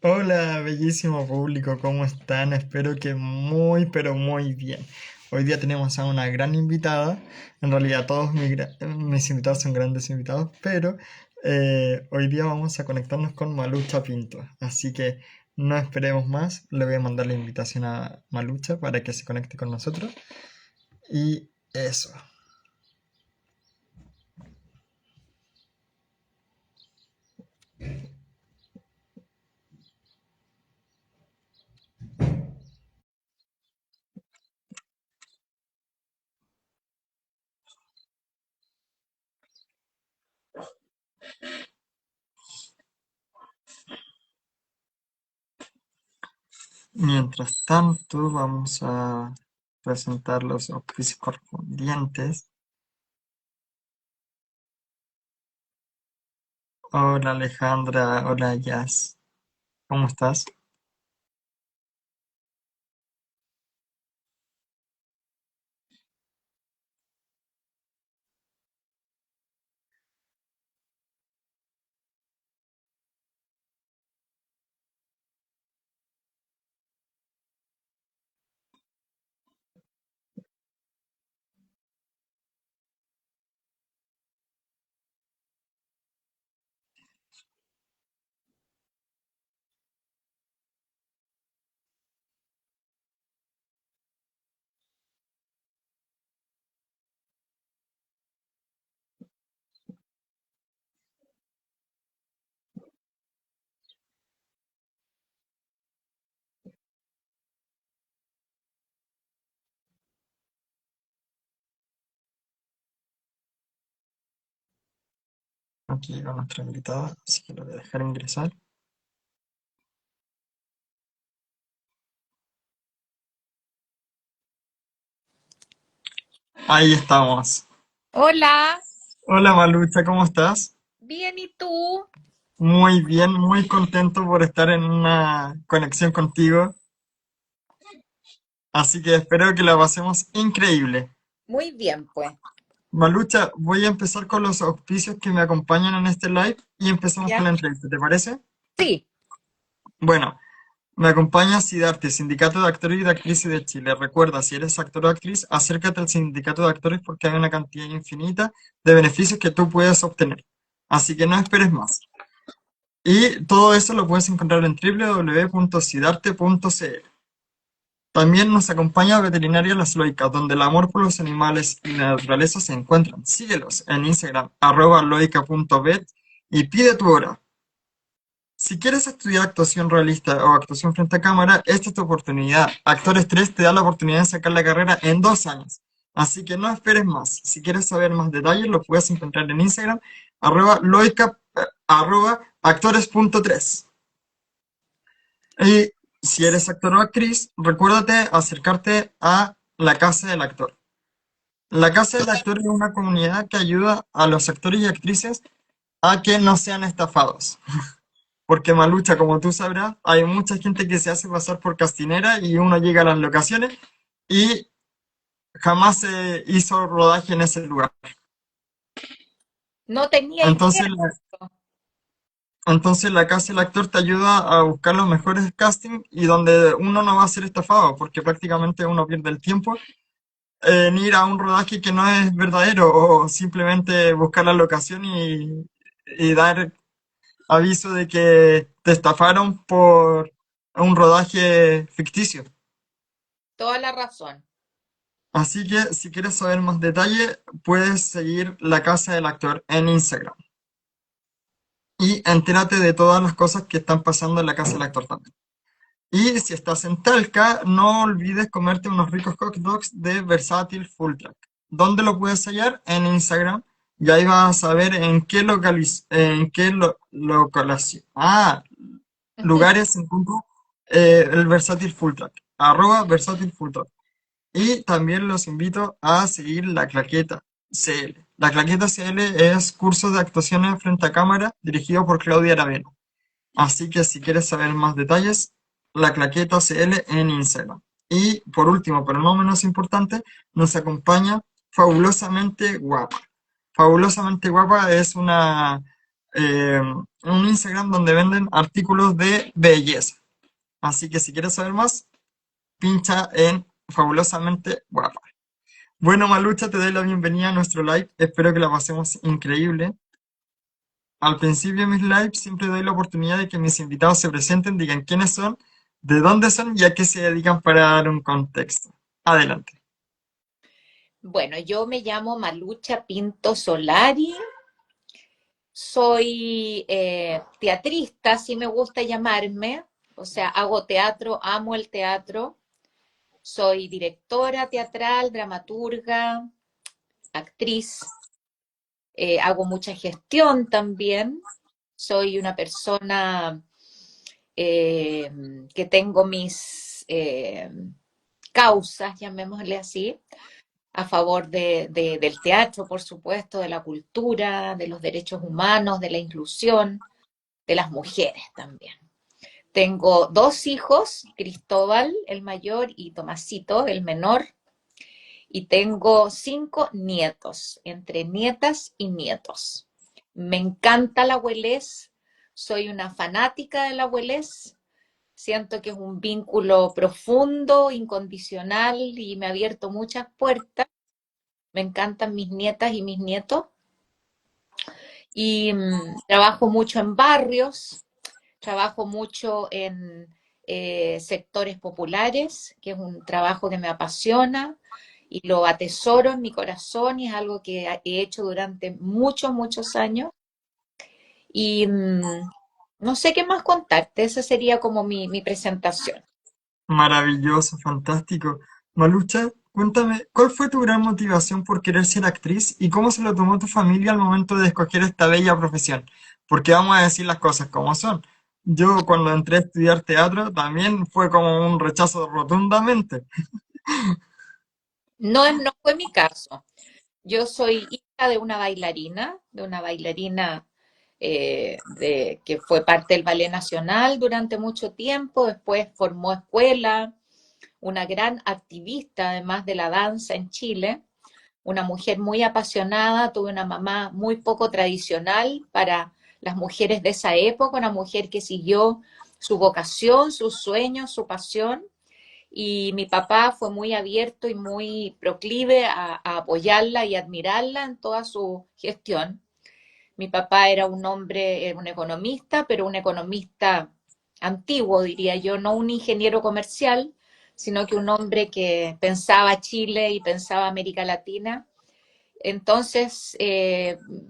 Hola, bellísimo público, ¿cómo están? Espero que muy, pero muy bien. Hoy día tenemos a una gran invitada. En realidad todos mis invitados son grandes invitados, pero hoy día vamos a conectarnos con Malucha Pinto. Así que no esperemos más. Le voy a mandar la invitación a Malucha para que se conecte con nosotros. Y eso. Mientras tanto, vamos a presentar los oficios correspondientes. Hola Alejandra, hola Jazz, ¿cómo estás? Aquí va nuestra invitada, así que lo voy a dejar ingresar. Ahí estamos. Hola, Hola Malucha, ¿cómo estás? bien, ¿y tú? Muy bien, muy contento por estar en una conexión contigo, así que espero que la pasemos increíble. Muy bien, pues. Malucha, voy a empezar con los auspicios que me acompañan en este live y empezamos con ¿Ya? la entrevista, ¿te parece? Sí, Bueno, me acompaña SIDARTE, Sindicato de Actores y de Actrices de Chile. Recuerda, si eres actor o actriz, acércate al Sindicato de Actores porque hay una cantidad infinita de beneficios que tú puedes obtener. Así que no esperes más. Y todo eso lo puedes encontrar en www.sidarte.cl. También nos acompaña Veterinaria Las Loicas, donde el amor por los animales y la naturaleza se encuentran. Síguelos en Instagram, @loica.vet y pide tu hora. Si quieres estudiar actuación realista o actuación frente a cámara, esta es tu oportunidad. Actores 3 te da la oportunidad de sacar la carrera en 2 años. Así que no esperes más. Si quieres saber más detalles, lo puedes encontrar en Instagram, @loica, @actores.3. Y si eres actor o actriz, recuérdate acercarte a la Casa del Actor. La Casa del Actor es una comunidad que ayuda a los actores y actrices a que no sean estafados. Porque Malucha, como tú sabrás, hay mucha gente que se hace pasar por castinera y uno llega a las locaciones y jamás se hizo rodaje en ese lugar. no tenía Entonces, idea. entonces la casa del actor te ayuda a buscar los mejores castings y donde uno no va a ser estafado, porque prácticamente uno pierde el tiempo en ir a un rodaje que no es verdadero o simplemente buscar la locación y dar aviso de que te estafaron por un rodaje ficticio. Toda la razón. Así que si quieres saber más detalle, puedes seguir La Casa del Actor en Instagram. Y entérate de todas las cosas que están pasando en la Casa del Actor también. Y si estás en Talca, no olvides comerte unos ricos hot dogs de Versátil Full Track. ¿Dónde lo puedes hallar? En Instagram. Y ahí vas a saber lugares se encuentra el Versátil Full Track. @Versátil Full Track. Y también los invito a seguir la Claqueta CL. La Claqueta CL es curso de actuación frente a cámara dirigido por Claudia Aravena. Así que si quieres saber más detalles, la Claqueta CL en Instagram. Y por último, pero no menos importante, nos acompaña Fabulosamente Guapa. Fabulosamente Guapa es una un Instagram donde venden artículos de belleza. Así que si quieres saber más, pincha en Fabulosamente Guapa. Bueno, Malucha, te doy la bienvenida a nuestro live. Espero que la pasemos increíble. Al principio de mis lives siempre doy la oportunidad de que mis invitados se presenten, digan quiénes son, de dónde son y a qué se dedican para dar un contexto. Adelante. Bueno, yo me llamo Malucha Pinto Solari, soy teatrista, así me gusta llamarme, o sea, hago teatro, amo el teatro, soy directora teatral, dramaturga, actriz, hago mucha gestión también, soy una persona eh, que tengo mis causas, llamémosle así, a favor del teatro, por supuesto, de la cultura, de los derechos humanos, de la inclusión, de las mujeres también. Tengo dos hijos, Cristóbal, el mayor, y Tomasito, el menor, y tengo 5 nietos, entre nietas y nietos. Me encanta la abuelez, soy una fanática de la abuelez, siento que es un vínculo profundo, incondicional y me ha abierto muchas puertas. Me encantan mis nietas y mis nietos y trabajo mucho en barrios, trabajo mucho en sectores populares, que es un trabajo que me apasiona y lo atesoro en mi corazón y es algo que he hecho durante muchos, muchos años. Y no sé qué más contarte, esa sería como mi presentación. Maravilloso, fantástico. Malucha, cuéntame, ¿cuál fue tu gran motivación por querer ser actriz y cómo se lo tomó tu familia al momento de escoger esta bella profesión? Porque vamos a decir las cosas como son. Yo cuando entré a estudiar teatro también fue como un rechazo rotundamente. No, no fue mi caso. Yo soy hija de una bailarina que fue parte del Ballet Nacional durante mucho tiempo, después formó escuela, una gran activista además de la danza en Chile, una mujer muy apasionada, tuve una mamá muy poco tradicional para las mujeres de esa época, una mujer que siguió su vocación, sus sueños, su pasión y mi papá fue muy abierto y muy proclive a apoyarla y admirarla en toda su gestión. Mi papá era un hombre, era un economista, pero un economista antiguo, diría yo, no un ingeniero comercial, sino que un hombre que pensaba Chile y pensaba América Latina. Entonces,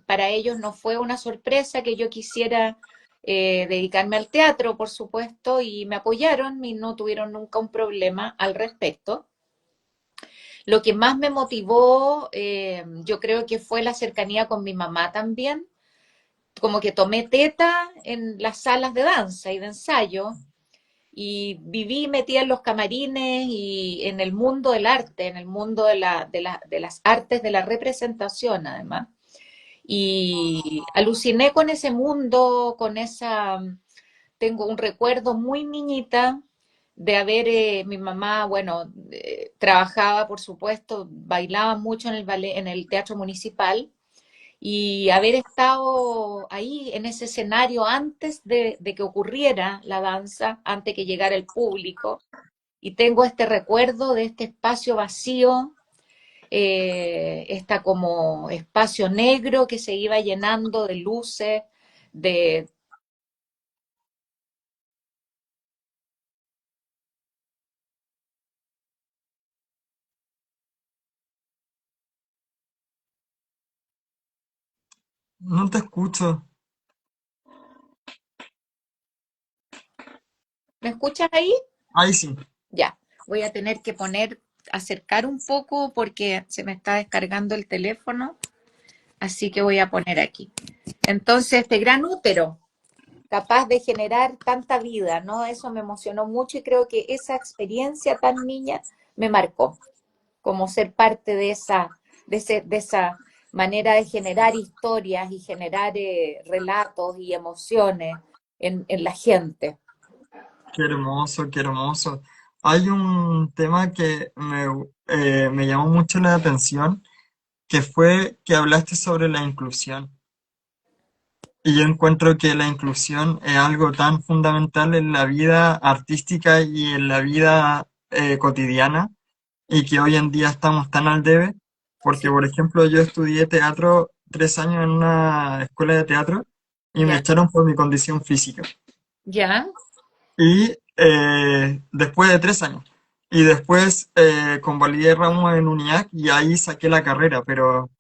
para ellos no fue una sorpresa que yo quisiera dedicarme al teatro, por supuesto, y me apoyaron y no tuvieron nunca un problema al respecto. Lo que más me motivó, yo creo que fue la cercanía con mi mamá también, como que tomé teta en las salas de danza y de ensayo y viví metida en los camarines y en el mundo del arte, en el mundo de las artes de la representación además. Y aluciné con ese mundo, con esa, tengo un recuerdo muy niñita de haber, mi mamá, bueno, trabajaba, por supuesto, bailaba mucho en el ballet, en el teatro municipal, y haber estado ahí en ese escenario antes de que ocurriera la danza, antes que llegara el público, y tengo este recuerdo de este espacio vacío, está como espacio negro que se iba llenando de luces, de... No te escucho. ¿Me escuchas ahí? Ahí sí. Ya, voy a tener que poner, acercar un poco porque se me está descargando el teléfono, así que voy a poner aquí. Entonces, este gran útero, capaz de generar tanta vida, ¿no? Eso me emocionó mucho y creo que esa experiencia tan niña me marcó, como ser parte de de esa manera de generar historias y generar relatos y emociones en la gente. Qué hermoso, qué hermoso. Hay un tema que me llamó mucho la atención, que fue que hablaste sobre la inclusión. Y yo encuentro que la inclusión es algo tan fundamental en la vida artística y en la vida cotidiana, y que hoy en día estamos tan al debe, porque Sí, por ejemplo yo estudié teatro 3 años en una escuela de teatro y me ya, echaron por mi condición física. ya. Y después de 3 años. Y después convalidé ramos en UNIAC y ahí saqué la carrera, pero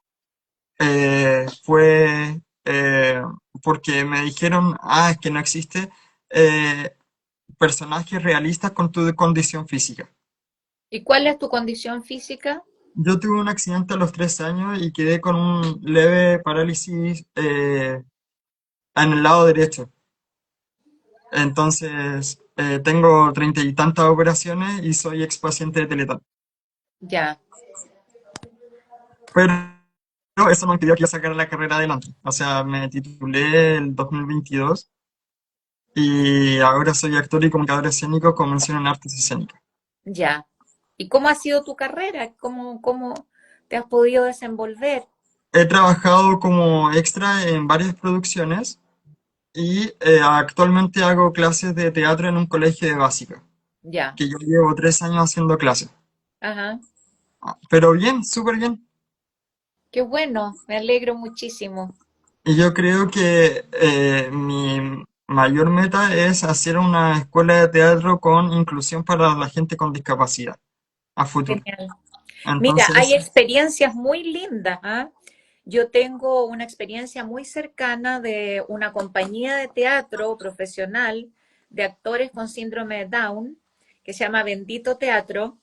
fue porque me dijeron, ah, es que no existe eh, personajes realistas con tu condición física. ¿Y cuál es tu condición física? Yo tuve un accidente a los 3 años y quedé con un leve parálisis en el lado derecho. Entonces, tengo 30 y tantas operaciones y soy ex paciente de Teletán. Ya, Pero eso no impidió que yo sacara la carrera adelante. O sea, me titulé el 2022 y ahora soy actor y comunicador escénico con mención en artes escénicas. ya. ¿Y cómo ha sido tu carrera? ¿Cómo te has podido desenvolver? He trabajado como extra en varias producciones y actualmente hago clases de teatro en un colegio de básica, Ya, que yo llevo 3 años haciendo clases. ajá. Pero bien, súper bien. Qué bueno, me alegro muchísimo. Y yo creo que mi mayor meta es hacer una escuela de teatro con inclusión para la gente con discapacidad a futuro. Genial. Mira, hay Entonces, experiencias muy lindas, ¿ah? Yo tengo una experiencia muy cercana de una compañía de teatro profesional de actores con síndrome de Down, que se llama Bendito Teatro,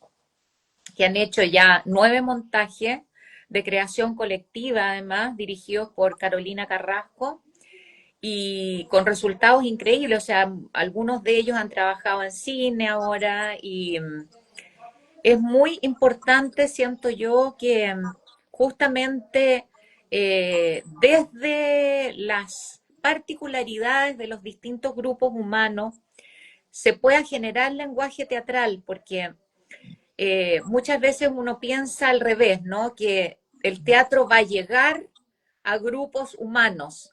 que han hecho ya 9 montajes de creación colectiva, además, dirigidos por Carolina Carrasco, y con resultados increíbles. O sea, algunos de ellos han trabajado en cine ahora y es muy importante, siento yo, que justamente desde las particularidades de los distintos grupos humanos se pueda generar lenguaje teatral, porque muchas veces uno piensa al revés, ¿no? Que el teatro va a llegar a grupos humanos,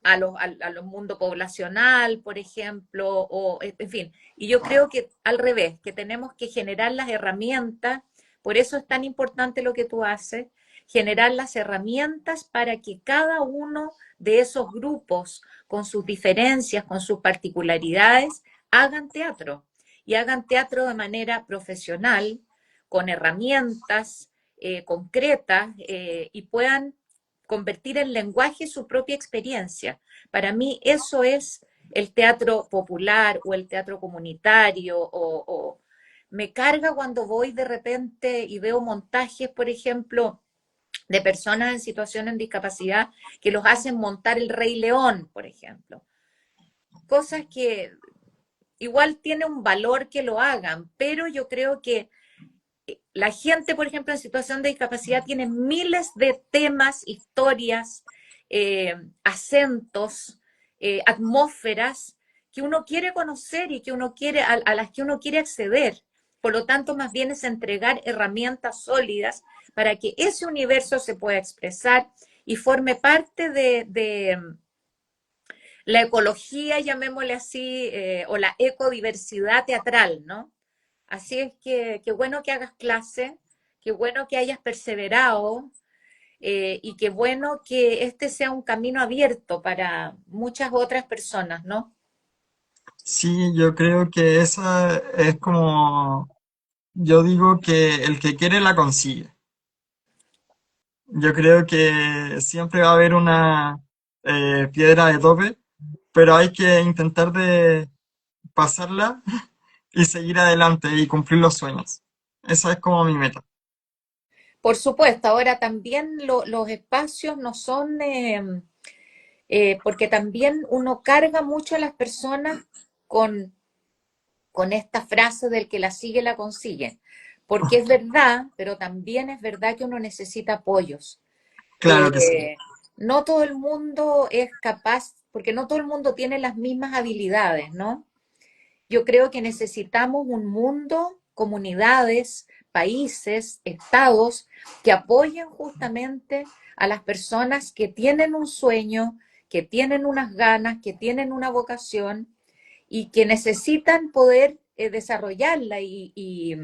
a los mundo poblacional, por ejemplo, o en fin. Y yo creo que al revés, que tenemos que generar las herramientas, por eso es tan importante lo que tú haces, generar las herramientas para que cada uno de esos grupos, con sus diferencias, con sus particularidades, hagan teatro y hagan teatro de manera profesional, con herramientas concretas y puedan convertir en lenguaje su propia experiencia. Para mí eso es el teatro popular o el teatro comunitario o me carga cuando voy de repente y veo montajes, por ejemplo, de personas en situación de discapacidad que los hacen montar el Rey León, por ejemplo. Cosas que igual tiene un valor que lo hagan, pero yo creo que la gente, por ejemplo, en situación de discapacidad tiene miles de temas, historias, acentos, atmósferas que uno quiere conocer y que uno quiere, a las que uno quiere acceder. Por lo tanto, más bien es entregar herramientas sólidas para que ese universo se pueda expresar y forme parte de la ecología, llamémosle así, o la ecodiversidad teatral, ¿no? Así es que qué bueno que hagas clase, qué bueno que hayas perseverado y qué bueno que este sea un camino abierto para muchas otras personas, ¿no? sí, yo creo que esa es como, yo digo que el que quiere la consigue. Yo creo que siempre va a haber una piedra de tope, pero hay que intentar de pasarla y seguir adelante y cumplir los sueños. Esa es como mi meta. Por supuesto, ahora también los espacios no son, porque también uno carga mucho a las personas con esta frase del que la sigue la consigue, porque es verdad, pero también es verdad que uno necesita apoyos. Claro que sí. No todo el mundo es capaz, porque no todo el mundo tiene las mismas habilidades, ¿no? Yo creo que necesitamos un mundo, comunidades, países, estados que apoyen justamente a las personas que tienen un sueño, que tienen unas ganas, que tienen una vocación y que necesitan poder desarrollarla y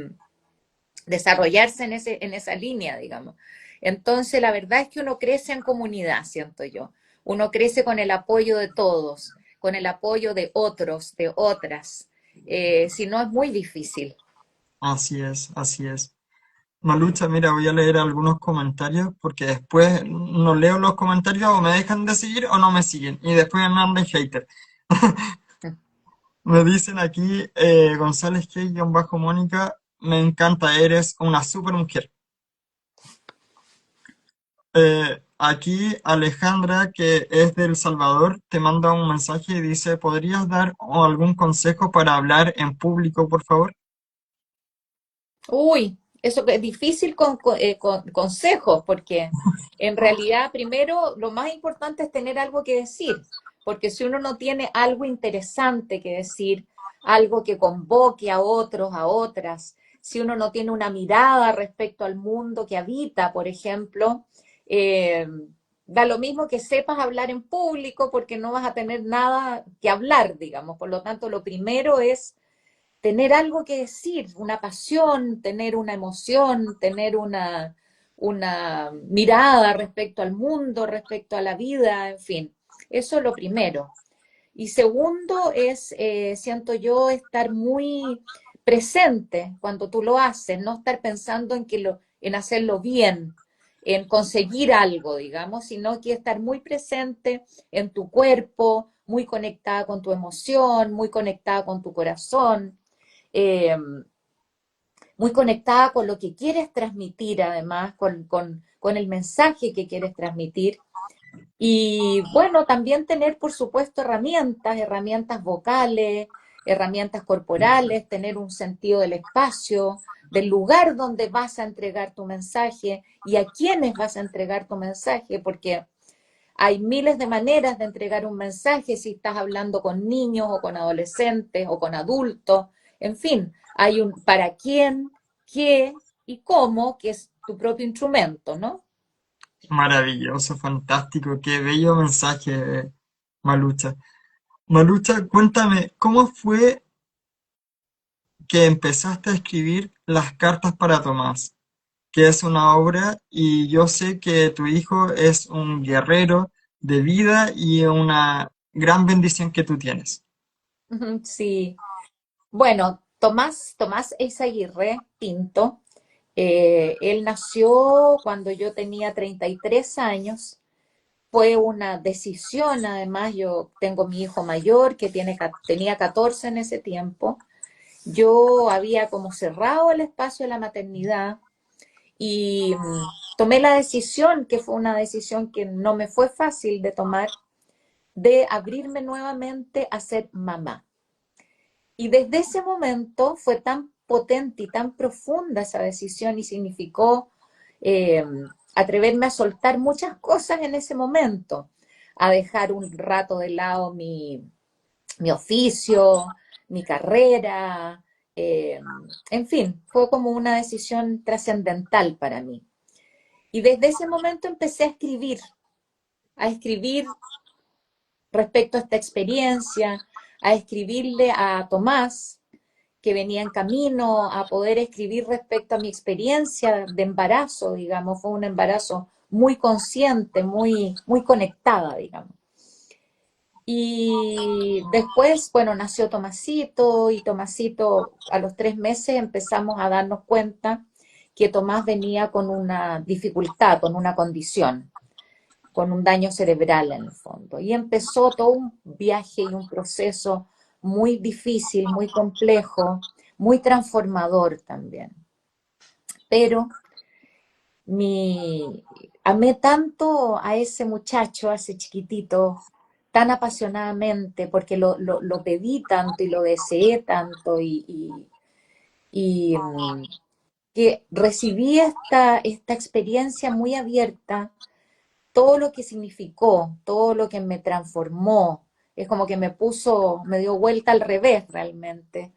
desarrollarse en esa línea, digamos. Entonces, la verdad es que uno crece en comunidad, siento yo. Uno crece con el apoyo de todos, con el apoyo de otros, de otras. Si no, es muy difícil. Así es, así es. Malucha, mira, voy a leer algunos comentarios porque después no leo los comentarios o me dejan de seguir o no me siguen y después me andan hater. Me dicen aquí, González G-Mónica, me encanta, eres una super mujer. Aquí Alejandra, que es de El Salvador, te manda un mensaje y dice, ¿podrías dar algún consejo para hablar en público, por favor? Uy, eso que es difícil con consejos, porque en realidad primero lo más importante es tener algo que decir, porque si uno no tiene algo interesante que decir, algo que convoque a otros, a otras, si uno no tiene una mirada respecto al mundo que habita, por ejemplo, eh, da lo mismo que sepas hablar en público porque no vas a tener nada que hablar, digamos. Por lo tanto, lo primero es tener algo que decir, una pasión, tener una emoción, tener una mirada respecto al mundo, respecto a la vida, en fin. Eso es lo primero. Y segundo es, siento yo, estar muy presente cuando tú lo haces, no estar pensando en hacerlo bien, en conseguir algo, digamos, sino que estar muy presente en tu cuerpo, muy conectada con tu emoción, muy conectada con tu corazón, eh, muy conectada con lo que quieres transmitir, además, con el mensaje que quieres transmitir. Y bueno, también tener, por supuesto, herramientas vocales, herramientas corporales, tener un sentido del espacio, del lugar donde vas a entregar tu mensaje y a quiénes vas a entregar tu mensaje, porque hay miles de maneras de entregar un mensaje si estás hablando con niños o con adolescentes o con adultos. En fin, hay un para quién, qué y cómo, que es tu propio instrumento, ¿no? Maravilloso, fantástico, qué bello mensaje, Malucha. Malucha, cuéntame, ¿cómo fue que empezaste a escribir Las cartas para Tomás? Que es una obra y yo sé que tu hijo es un guerrero de vida y una gran bendición que tú tienes. Sí. Bueno, Tomás Eizaguirre Pinto, él nació cuando yo tenía 33 años. Fue una decisión, además, yo tengo mi hijo mayor que tenía 14 en ese tiempo. Yo había como cerrado el espacio de la maternidad y tomé la decisión, que fue una decisión que no me fue fácil de tomar, de abrirme nuevamente a ser mamá. Y desde ese momento fue tan potente y tan profunda esa decisión y significó eh, atreverme a soltar muchas cosas en ese momento, a dejar un rato de lado mi oficio, mi carrera, eh, en fin, fue como una decisión trascendental para mí. Y desde ese momento empecé a escribir respecto a esta experiencia, a escribirle a Tomás, que venía en camino, a poder escribir respecto a mi experiencia de embarazo, digamos, fue un embarazo muy consciente, muy conectada, digamos. Y después, bueno, nació Tomasito y Tomasito a los 3 meses empezamos a darnos cuenta que Tomás venía con una dificultad, con una condición, con un daño cerebral en el fondo. Y empezó todo un viaje y un proceso muy difícil, muy complejo, muy transformador también. Pero mi, amé tanto a ese muchacho, a ese chiquitito, tan apasionadamente, porque lo pedí tanto y lo deseé tanto y que recibí esta experiencia muy abierta, todo lo que significó, todo lo que me transformó, es como que me dio vuelta al revés realmente,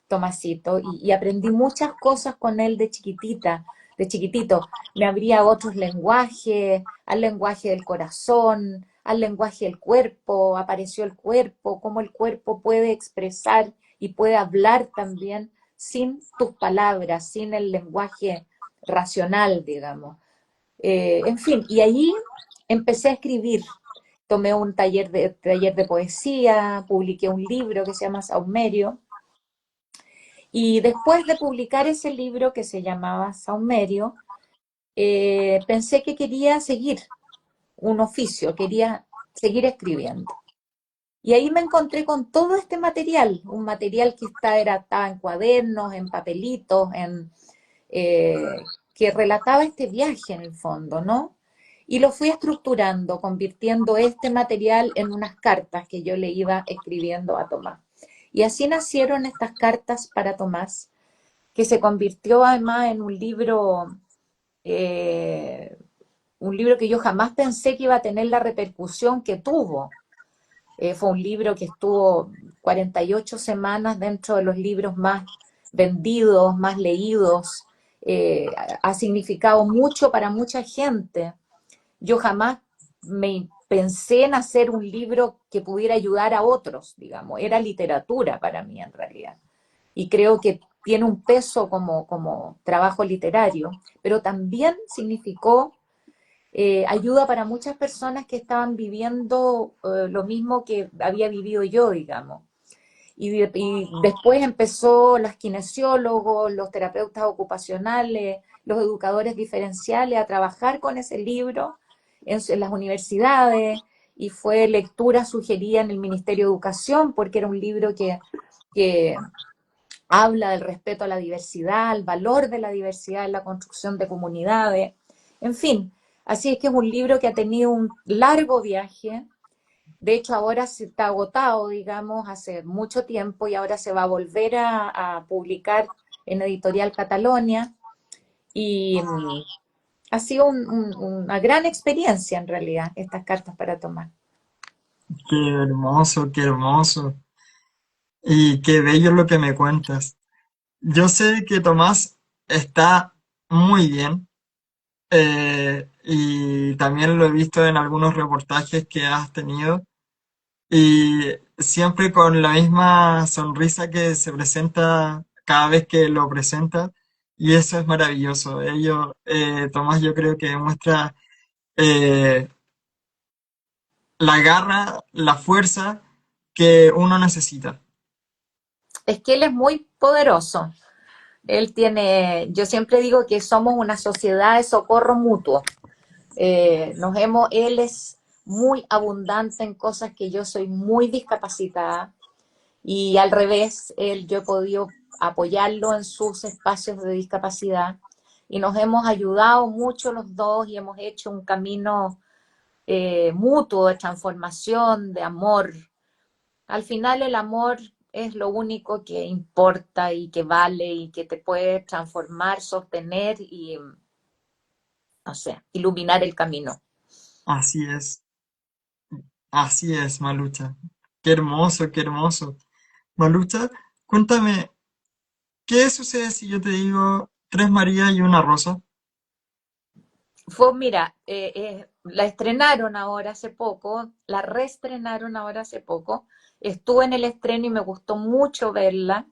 Tomasito, y aprendí muchas cosas con él de chiquitita, de chiquitito. Me abría a otros lenguajes, al lenguaje del corazón, al lenguaje del cuerpo, apareció el cuerpo, cómo el cuerpo puede expresar y puede hablar también sin tus palabras, sin el lenguaje racional, digamos. En fin, y ahí empecé a escribir. Tomé un taller de poesía, publiqué un libro que se llama Saumerio, y después de publicar ese libro que se llamaba Saumerio, pensé que quería seguir un oficio, quería seguir escribiendo. Y ahí me encontré con todo este material, un material que estaba en cuadernos, en papelitos, que relataba este viaje en el fondo, ¿no? Y lo fui estructurando, convirtiendo este material en unas cartas que yo le iba escribiendo a Tomás. Y así nacieron estas cartas para Tomás, que se convirtió además en un libro que yo jamás pensé que iba a tener la repercusión que tuvo. Fue un libro que estuvo 48 semanas dentro de los libros más vendidos, más leídos. Ha significado mucho para mucha gente. Yo jamás me pensé en hacer un libro que pudiera ayudar a otros, digamos. Era literatura para mí en realidad. Y creo que tiene un peso como trabajo literario, pero también significó ayuda para muchas personas que estaban viviendo lo mismo que había vivido yo, digamos. Y después empezó los kinesiólogos, los terapeutas ocupacionales, los educadores diferenciales a trabajar con ese libro en las universidades, y fue lectura sugerida en el Ministerio de Educación porque era un libro que habla del respeto a la diversidad, el valor de la diversidad en la construcción de comunidades, en fin. Así es que es un libro que ha tenido un largo viaje. De hecho, ahora se está agotado, digamos, hace mucho tiempo, y ahora se va a volver a publicar en Editorial Catalonia. Y ha sido una gran experiencia, en realidad, estas cartas para tomar. Qué hermoso, qué hermoso. Y qué bello lo que me cuentas. Yo sé que Tomás está muy bien, y también lo he visto en algunos reportajes que has tenido, y siempre con la misma sonrisa que se presenta cada vez que lo presenta, y eso es maravilloso. Tomás, yo creo que muestra eh, la garra, la fuerza que uno necesita. Es que él es muy poderoso. Yo siempre digo que somos una sociedad de socorro mutuo. Él es muy abundante en cosas que yo soy muy discapacitada, y al revés, yo he podido apoyarlo en sus espacios de discapacidad, y nos hemos ayudado mucho los dos y hemos hecho un camino mutuo de transformación, de amor. Al final el amor es lo único que importa y que vale y que te puede transformar, sostener y, no sé, iluminar el camino. Así es, Malucha. Qué hermoso, qué hermoso. Malucha, cuéntame, ¿qué sucede si yo te digo tres Marías y una Rosa? Mira, la estrenaron ahora hace poco, la reestrenaron ahora hace poco. Estuve en el estreno y me gustó mucho verla.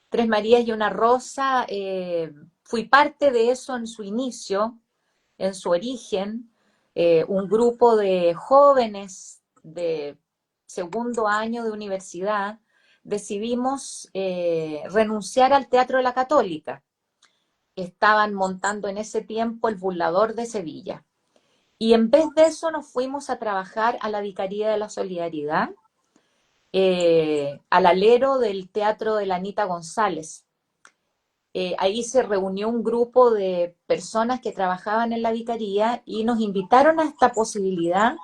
Tres Marías y una Rosa, fui parte de eso en su inicio, en su origen. Un grupo de jóvenes de segundo año de universidad decidimos renunciar al Teatro de la Católica. Estaban montando en ese tiempo el Burlador de Sevilla. Y en vez de eso nos fuimos a trabajar a la Vicaría de la Solidaridad, al alero del Teatro de la Anita González. Ahí se reunió un grupo de personas que trabajaban en la vicaría y nos invitaron a esta posibilidad,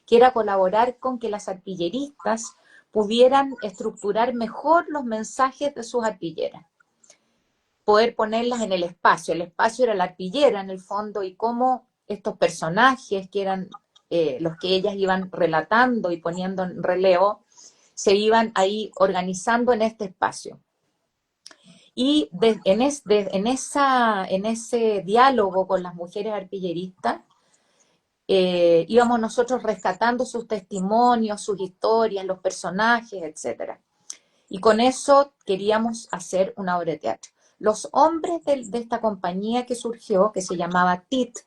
que era colaborar con que las arpilleristas pudieran estructurar mejor los mensajes de sus arpilleras, poder ponerlas en el espacio. El espacio era la arpillera en el fondo, y cómo estos personajes que eran los que ellas iban relatando y poniendo en relevo, se iban ahí organizando en este espacio. Y en ese diálogo con las mujeres arpilleristas, íbamos nosotros rescatando sus testimonios, sus historias, los personajes, etcétera. Y con eso queríamos hacer una obra de teatro. Los hombres de esta compañía que surgió, que se llamaba TIT,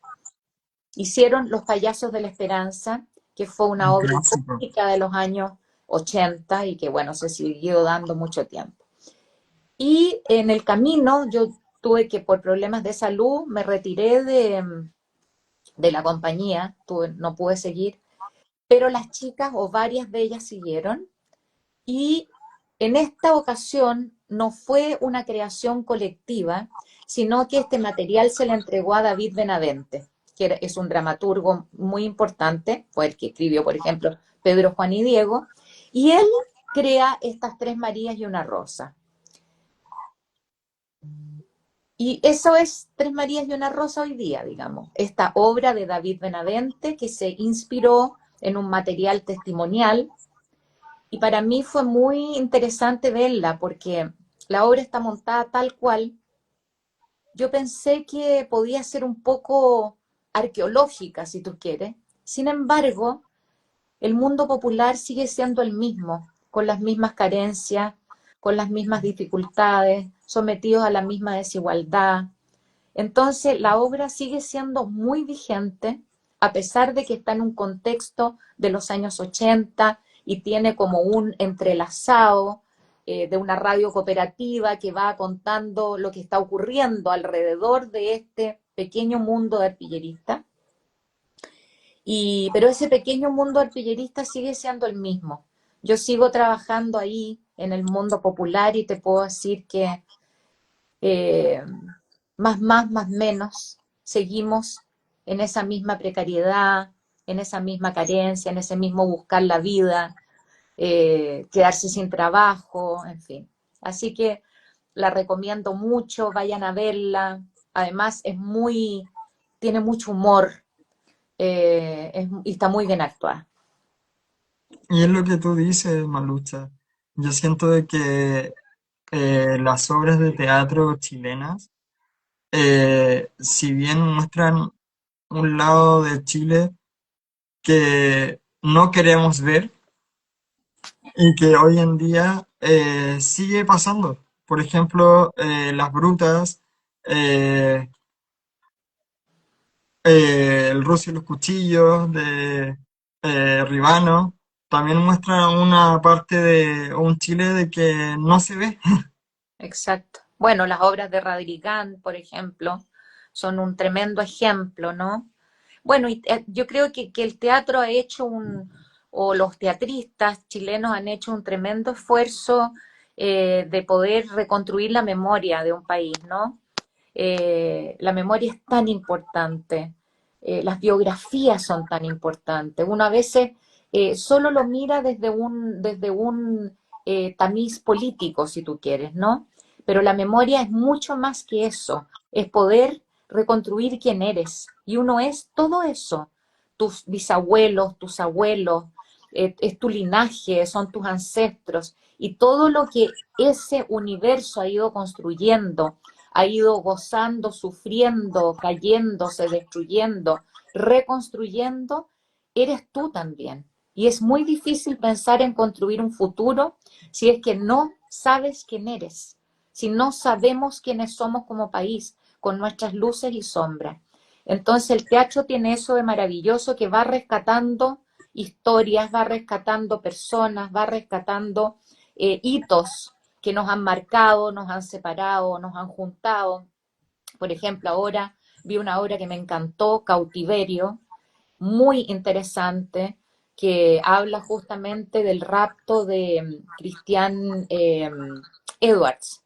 hicieron Los Payasos de la Esperanza, que fue una Un obra clásico. icónica de los años 80 y que, bueno, se siguió dando mucho tiempo. Y en el camino yo tuve que, por problemas de salud, me retiré de la compañía, no pude seguir, pero las chicas o varias de ellas siguieron. Y en esta ocasión no fue una creación colectiva, sino que este material se le entregó a David Benavente, que es un dramaturgo muy importante, fue el que escribió, por ejemplo, Pedro, Juan y Diego, y él crea estas tres Marías y una Rosa. Y eso es Tres Marías y una Rosa hoy día, digamos. Esta obra de David Benavente que se inspiró en un material testimonial. Y para mí fue muy interesante verla porque la obra está montada tal cual. Yo pensé que podía ser un poco arqueológica, si tú quieres. Sin embargo, el mundo popular sigue siendo el mismo, con las mismas carencias, con las mismas dificultades, sometidos a la misma desigualdad. Entonces, la obra sigue siendo muy vigente, a pesar de que está en un contexto de los años 80 y tiene como un entrelazado de una radio cooperativa que va contando lo que está ocurriendo alrededor de este pequeño mundo de artilleristas. Pero ese pequeño mundo artillerista sigue siendo el mismo. Yo sigo trabajando ahí en el mundo popular y te puedo decir que eh, más menos, seguimos en esa misma precariedad, en esa misma carencia, en ese mismo buscar la vida, quedarse sin trabajo, en fin. Así que la recomiendo mucho, vayan a verla. Además tiene mucho humor y está muy bien actuada. Y es lo que tú dices, Malucha. Yo siento de que las obras de teatro chilenas, si bien muestran un lado de Chile que no queremos ver y que hoy en día sigue pasando. Por ejemplo, Las Brutas, eh, El Rucio y los Cuchillos de Ribano, también muestra una parte de un Chile de que no se ve. Exacto. Bueno, las obras de Radrigán, por ejemplo, son un tremendo ejemplo, ¿no? Bueno, yo creo que el teatro ha hecho o los teatristas chilenos han hecho un tremendo esfuerzo de poder reconstruir la memoria de un país, ¿no? La memoria es tan importante, las biografías son tan importantes. Uno a veces solo lo mira desde un tamiz político, si tú quieres, ¿no? Pero la memoria es mucho más que eso, es poder reconstruir quién eres. Y uno es todo eso, tus bisabuelos, tus abuelos, es tu linaje, son tus ancestros, y todo lo que ese universo ha ido construyendo, ha ido gozando, sufriendo, cayéndose, destruyendo, reconstruyendo, eres tú también. Y es muy difícil pensar en construir un futuro si es que no sabes quién eres, si no sabemos quiénes somos como país, con nuestras luces y sombras. Entonces el teatro tiene eso de maravilloso que va rescatando historias, va rescatando personas, va rescatando hitos que nos han marcado, nos han separado, nos han juntado. Por ejemplo, ahora vi una obra que me encantó, Cautiverio, muy interesante, que habla justamente del rapto de Christian Edwards.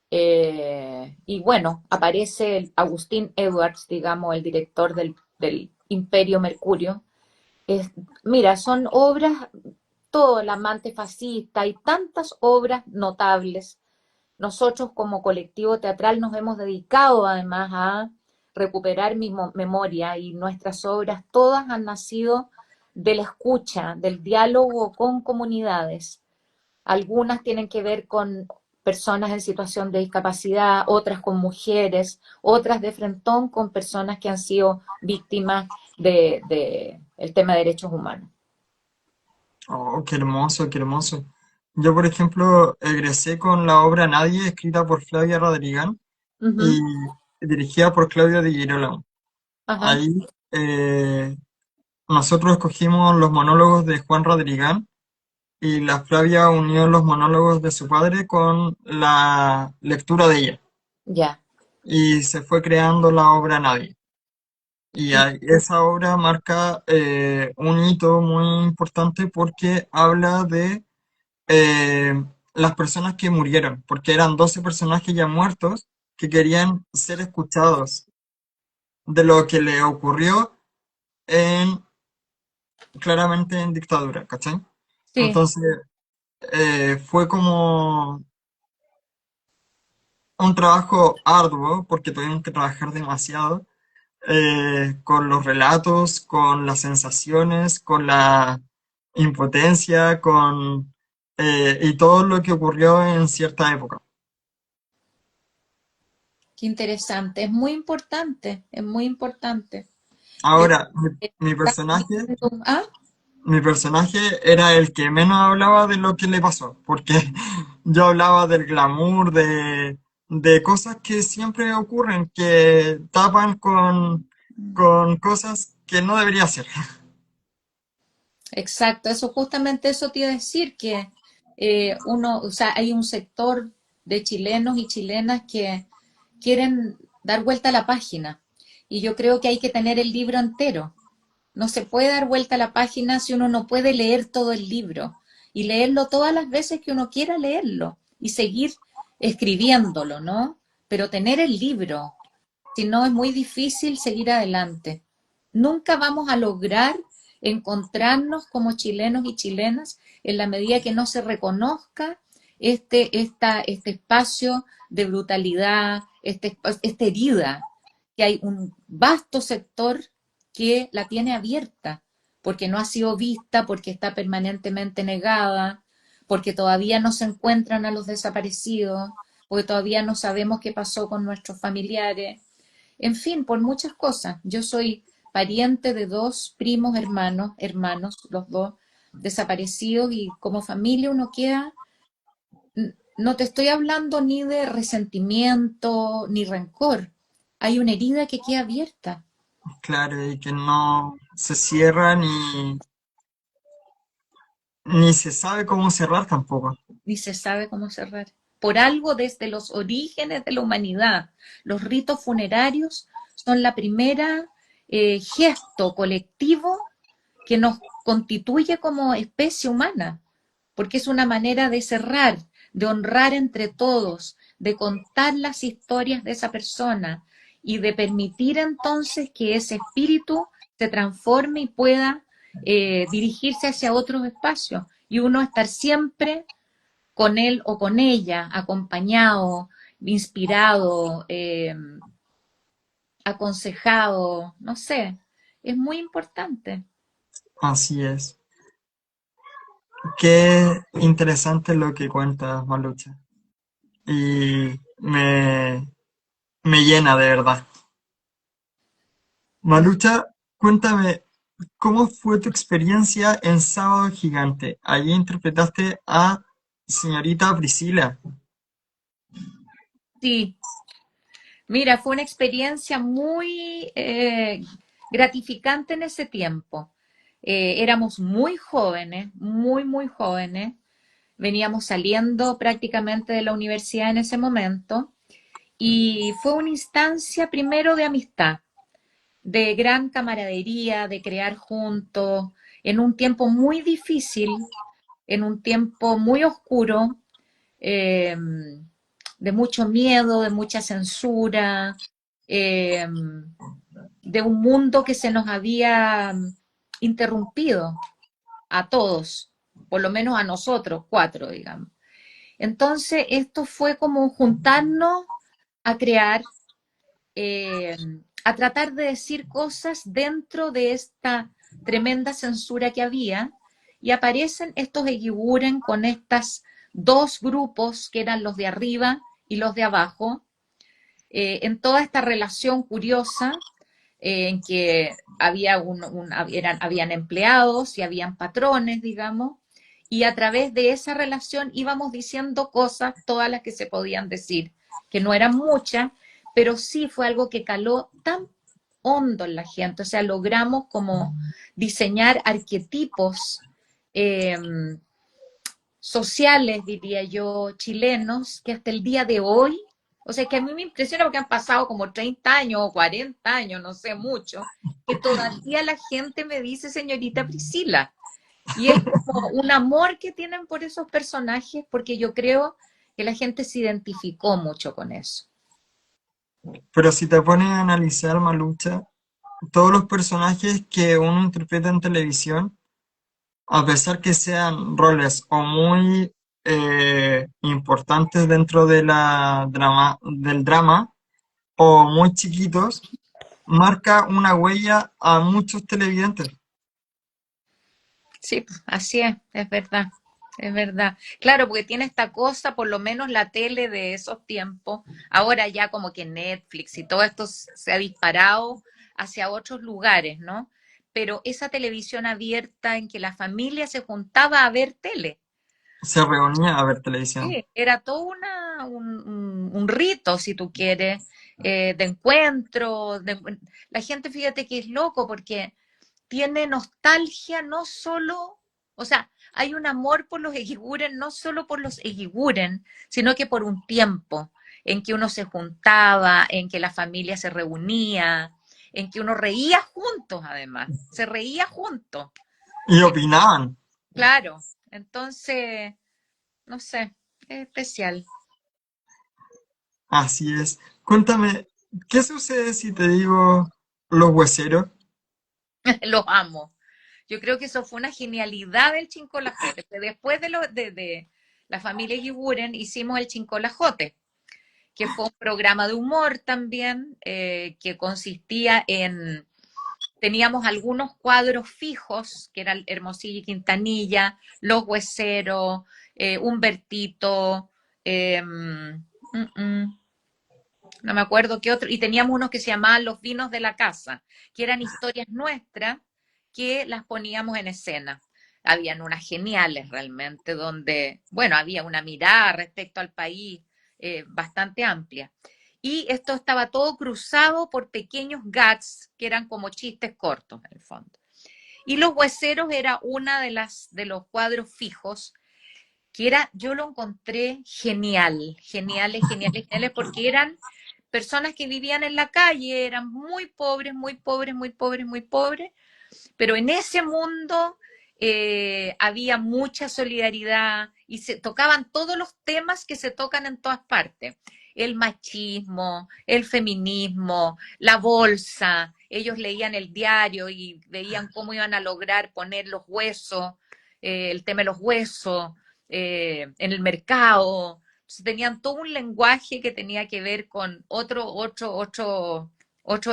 Y bueno, aparece Agustín Edwards, digamos, el director del Imperio Mercurio. Es, mira, son obras, todo el amante fascista, hay tantas obras notables. Nosotros como colectivo teatral nos hemos dedicado además a recuperar mi memoria y nuestras obras todas han nacido de la escucha, del diálogo con comunidades. Algunas tienen que ver con personas en situación de discapacidad, otras con mujeres, otras de frentón con personas que han sido víctimas de el tema de derechos humanos. Oh, qué hermoso, qué hermoso. Yo, por ejemplo, egresé con la obra Nadie, escrita por Flavia Rodrigán y Ujú. dirigida por Claudio Di Girolamo. Ajá, Ahí nosotros escogimos los monólogos de Juan Rodrigán y la Flavia unió los monólogos de su padre con la lectura de ella ya. y se fue creando la obra Nadie. Y Qué esa obra marca un hito muy importante porque habla de las personas que murieron, porque eran 12 personajes ya muertos que querían ser escuchados de lo que le ocurrió en, claramente en dictadura, ¿cachai? sí, Entonces fue como un trabajo arduo porque tuvimos que trabajar demasiado con los relatos, con las sensaciones, con la impotencia, y todo lo que ocurrió en cierta época. qué interesante. Es muy importante, es muy importante. Yo Ahora, mi estaba personaje, viendo- ¿Ah? mi personaje era el que menos hablaba de lo que le pasó, porque yo hablaba del glamour, de cosas que siempre ocurren, que tapan con cosas que no debería ser. Exacto, eso justamente eso te iba a decir, que uno, o sea, hay un sector de chilenos y chilenas que quieren dar vuelta a la página. Y yo creo que hay que tener el libro entero. No se puede dar vuelta a la página si uno no puede leer todo el libro y leerlo todas las veces que uno quiera leerlo y seguir escribiéndolo, ¿no? Pero tener el libro, si no es muy difícil seguir adelante. Nunca vamos a lograr encontrarnos como chilenos y chilenas en la medida que no se reconozca este espacio de brutalidad, esta herida, que hay un vasto sector que la tiene abierta, porque no ha sido vista, porque está permanentemente negada, porque todavía no se encuentran a los desaparecidos, porque todavía no sabemos qué pasó con nuestros familiares. En fin, por muchas cosas. Yo soy pariente de dos primos hermanos, los dos desaparecidos, y como familia uno queda, no te estoy hablando ni de resentimiento ni rencor. Hay una herida que queda abierta, Claro, y que no se cierra ni se sabe cómo cerrar tampoco. ni se sabe cómo cerrar. Por algo, desde los orígenes de la humanidad, los ritos funerarios son la primera gesto colectivo que nos constituye como especie humana, porque es una manera de cerrar, de honrar entre todos, de contar las historias de esa persona y de permitir entonces que ese espíritu se transforme y pueda dirigirse hacia otros espacios y uno estar siempre con él o con ella, acompañado, inspirado, aconsejado, no sé, es muy importante. Así es. Qué interesante lo que cuentas, Malucha. Y me llena de verdad. Malucha, cuéntame, ¿cómo fue tu experiencia en Sábado Gigante? Allí interpretaste a señorita Priscila. Sí, mira, fue una experiencia muy gratificante en ese tiempo. Éramos muy jóvenes, muy jóvenes. Veníamos saliendo prácticamente de la universidad en ese momento y fue una instancia primero de amistad, de gran camaradería, de crear juntos, en un tiempo muy difícil, en un tiempo muy oscuro, eh, de mucho miedo, de mucha censura, eh, de un mundo que se nos había interrumpido a todos, por lo menos a nosotros, cuatro, digamos. Entonces, esto fue como juntarnos a crear, eh, a tratar de decir cosas dentro de esta tremenda censura que había, y aparecen estos eguiguren con estas dos grupos que eran los de arriba y los de abajo, en toda esta relación curiosa en que habían empleados y habían patrones, digamos, y a través de esa relación íbamos diciendo cosas, todas las que se podían decir, que no eran muchas, pero sí fue algo que caló tan hondo en la gente, o sea, logramos como diseñar arquetipos eh, sociales, diría yo, chilenos, que hasta el día de hoy, o sea, que a mí me impresiona porque han pasado como 30 años o 40 años, no sé mucho, que todavía la gente me dice señorita Priscila. Y es como un amor que tienen por esos personajes, porque yo creo que la gente se identificó mucho con eso. Pero si te pones a analizar, Malucha, todos los personajes que uno interpreta en televisión, a pesar que sean roles o muy importantes dentro de del drama o muy chiquitos, marca una huella a muchos televidentes. Sí, así es verdad, es verdad. Claro, porque tiene esta cosa, por lo menos la tele de esos tiempos, ahora ya como que Netflix y todo esto se ha disparado hacia otros lugares, ¿no? Pero esa televisión abierta en que la familia se juntaba a ver tele. Se reunía a ver televisión. Sí, era todo un rito, si tú quieres, de encuentro. La gente, fíjate que es loco porque tiene nostalgia no solo, o sea, hay un amor por los Ejiguren, no solo por los Ejiguren, sino que por un tiempo en que uno se juntaba, en que la familia se reunía, en que uno reía juntos, además, se reía juntos. Y Eh, opinaban. claro, entonces, no sé, es especial. Así es. Cuéntame, ¿qué sucede si te digo los hueseros? Los amo. Yo creo que eso fue una genialidad del Chincolajote, que después de la familia Iguren hicimos el Chincolajote, que fue un programa de humor también, que consistía en, teníamos algunos cuadros fijos, que eran Hermosillo y Quintanilla, Los Hueseros, Humbertito, no me acuerdo qué otro, y teníamos unos que se llamaban Los Vinos de la Casa, que eran historias nuestras que las poníamos en escena. Habían unas geniales realmente, donde, bueno, había una mirada respecto al país bastante amplia. Y esto estaba todo cruzado por pequeños gags que eran como chistes cortos en el fondo. Y Los Hueseros era una de los cuadros fijos que era, yo lo encontré genial, geniales, geniales, geniales, porque eran personas que vivían en la calle, eran muy pobres, muy pobres, muy pobres, muy pobres, pero en ese mundo había mucha solidaridad y se tocaban todos los temas que se tocan en todas partes. El machismo, el feminismo, la bolsa. Ellos leían el diario y veían cómo iban a lograr poner los huesos, el tema de los huesos, en el mercado. Tenían todo un lenguaje que tenía que ver con otros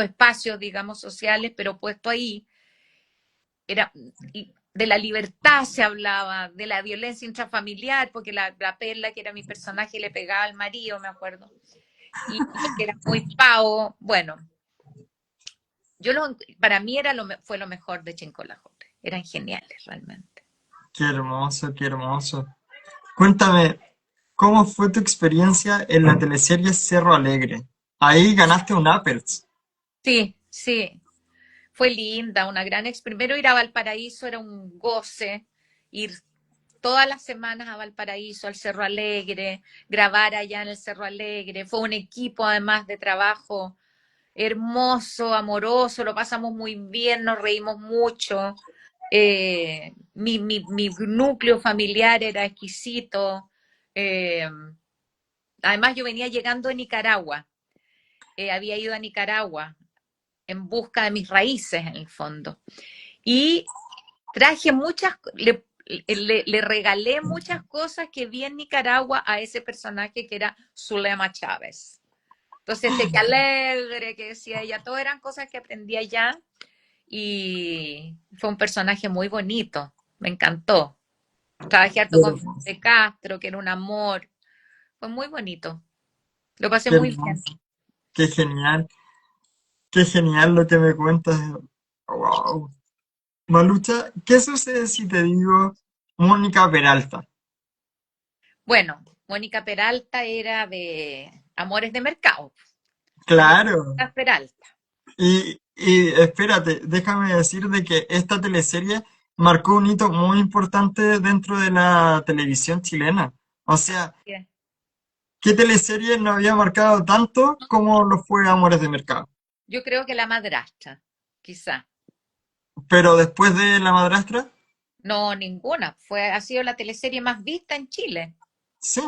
espacios, digamos, sociales, pero puesto ahí era, y de la libertad se hablaba, de la violencia intrafamiliar, porque la Perla, que era mi personaje, le pegaba al marido, me acuerdo, y que era muy pavo. Bueno, para mí fue lo mejor de Chincolajote. Eran geniales realmente. Qué hermoso, qué hermoso. Cuéntame, ¿cómo fue tu experiencia en la teleserie Cerro Alegre? Ahí ganaste un Apples. Sí, sí, fue linda, una gran experiencia. Primero ir a Valparaíso era un goce, ir todas las semanas a Valparaíso, al Cerro Alegre, grabar allá en el Cerro Alegre. Fue un equipo además de trabajo hermoso, amoroso, lo pasamos muy bien, nos reímos mucho. Mi núcleo familiar era exquisito. Eh, Además, yo venía llegando de Nicaragua, había ido a Nicaragua en busca de mis raíces en el fondo. Y traje le regalé muchas cosas que vi en Nicaragua a ese personaje que era Zulema Chávez. Entonces, este que alegre, que decía ella, todo eran cosas que aprendí allá y fue un personaje muy bonito, me encantó. Trabajé harto Qué con hermoso, de Castro, que era un amor. Fue muy bonito. Lo pasé qué muy bien. hermoso, qué genial lo que me cuentas. Wow. Malucha, ¿qué sucede si te digo Mónica Peralta? Bueno, Mónica Peralta era de Amores de Mercado. Claro. Mónica Peralta. Y espérate, déjame decir de que esta teleserie marcó un hito muy importante dentro de la televisión chilena. O sea, ¿qué teleserie no había marcado tanto como lo fue Amores de Mercado? Yo creo que La Madrastra, quizá. Pero después de La Madrastra, No, ninguna. Ha sido la teleserie más vista en Chile. sí.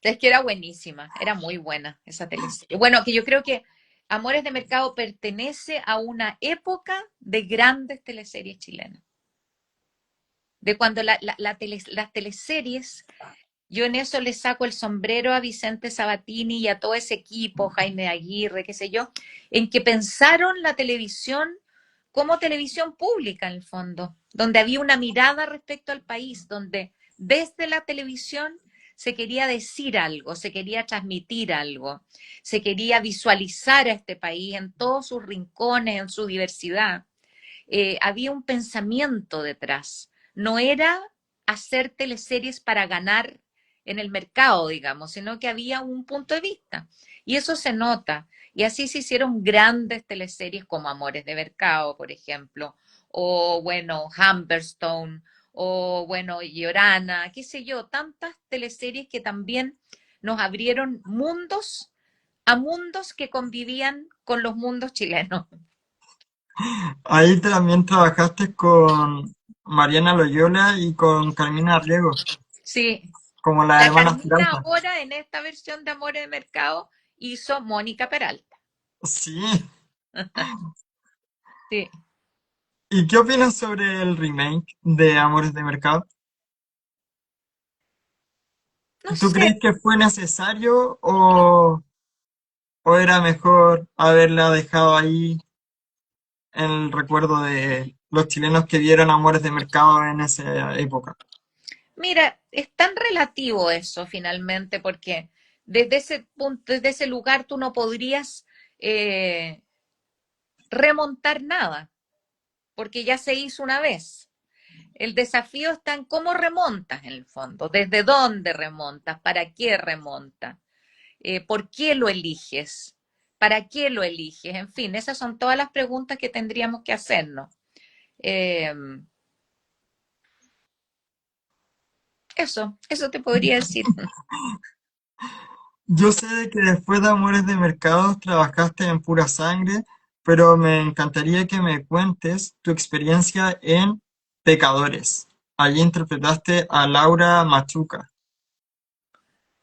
Es que era buenísima, era muy buena esa teleserie. Bueno, que yo creo que Amores de Mercado pertenece a una época de grandes teleseries chilenas. De cuando las teleseries, yo en eso le saco el sombrero a Vicente Sabatini y a todo ese equipo, Jaime Aguirre, qué sé yo, en que pensaron la televisión como televisión pública en el fondo, donde había una mirada respecto al país, donde desde la televisión se quería decir algo, se quería transmitir algo, se quería visualizar a este país en todos sus rincones, en su diversidad. Había un pensamiento detrás. No era hacer teleseries para ganar en el mercado, digamos, sino que había un punto de vista. Y eso se nota. Y así se hicieron grandes teleseries como Amores de Mercado, por ejemplo, o bueno, Humberstone, o bueno, Llorana, qué sé yo, tantas teleseries que también nos abrieron mundos a mundos que convivían con los mundos chilenos. Ahí también trabajaste con Mariana Loyola y con Carmina Riego, Sí, como las la hermanas Carmina Peralta. ahora en esta versión de Amores de Mercado hizo Mónica Peralta. Sí. Sí, ¿Y qué opinas sobre el remake de Amores de Mercado? no ¿Tú sé, crees que fue necesario o era mejor haberla dejado ahí en el recuerdo de los chilenos que vieron Amores de Mercado en esa época? mira, es tan relativo eso finalmente, porque desde ese punto, desde ese lugar tú no podrías eh, remontar nada, porque ya se hizo una vez. El desafío está en cómo remontas en el fondo, desde dónde remontas, para qué remontas, por qué lo eliges, para qué lo eliges, en fin, esas son todas las preguntas que tendríamos que hacernos. Eh, eso te podría decir. Yo sé de que después de Amores de Mercado trabajaste en Pura Sangre, pero me encantaría que me cuentes tu experiencia en Pecadores. Allí interpretaste a Laura Machuca.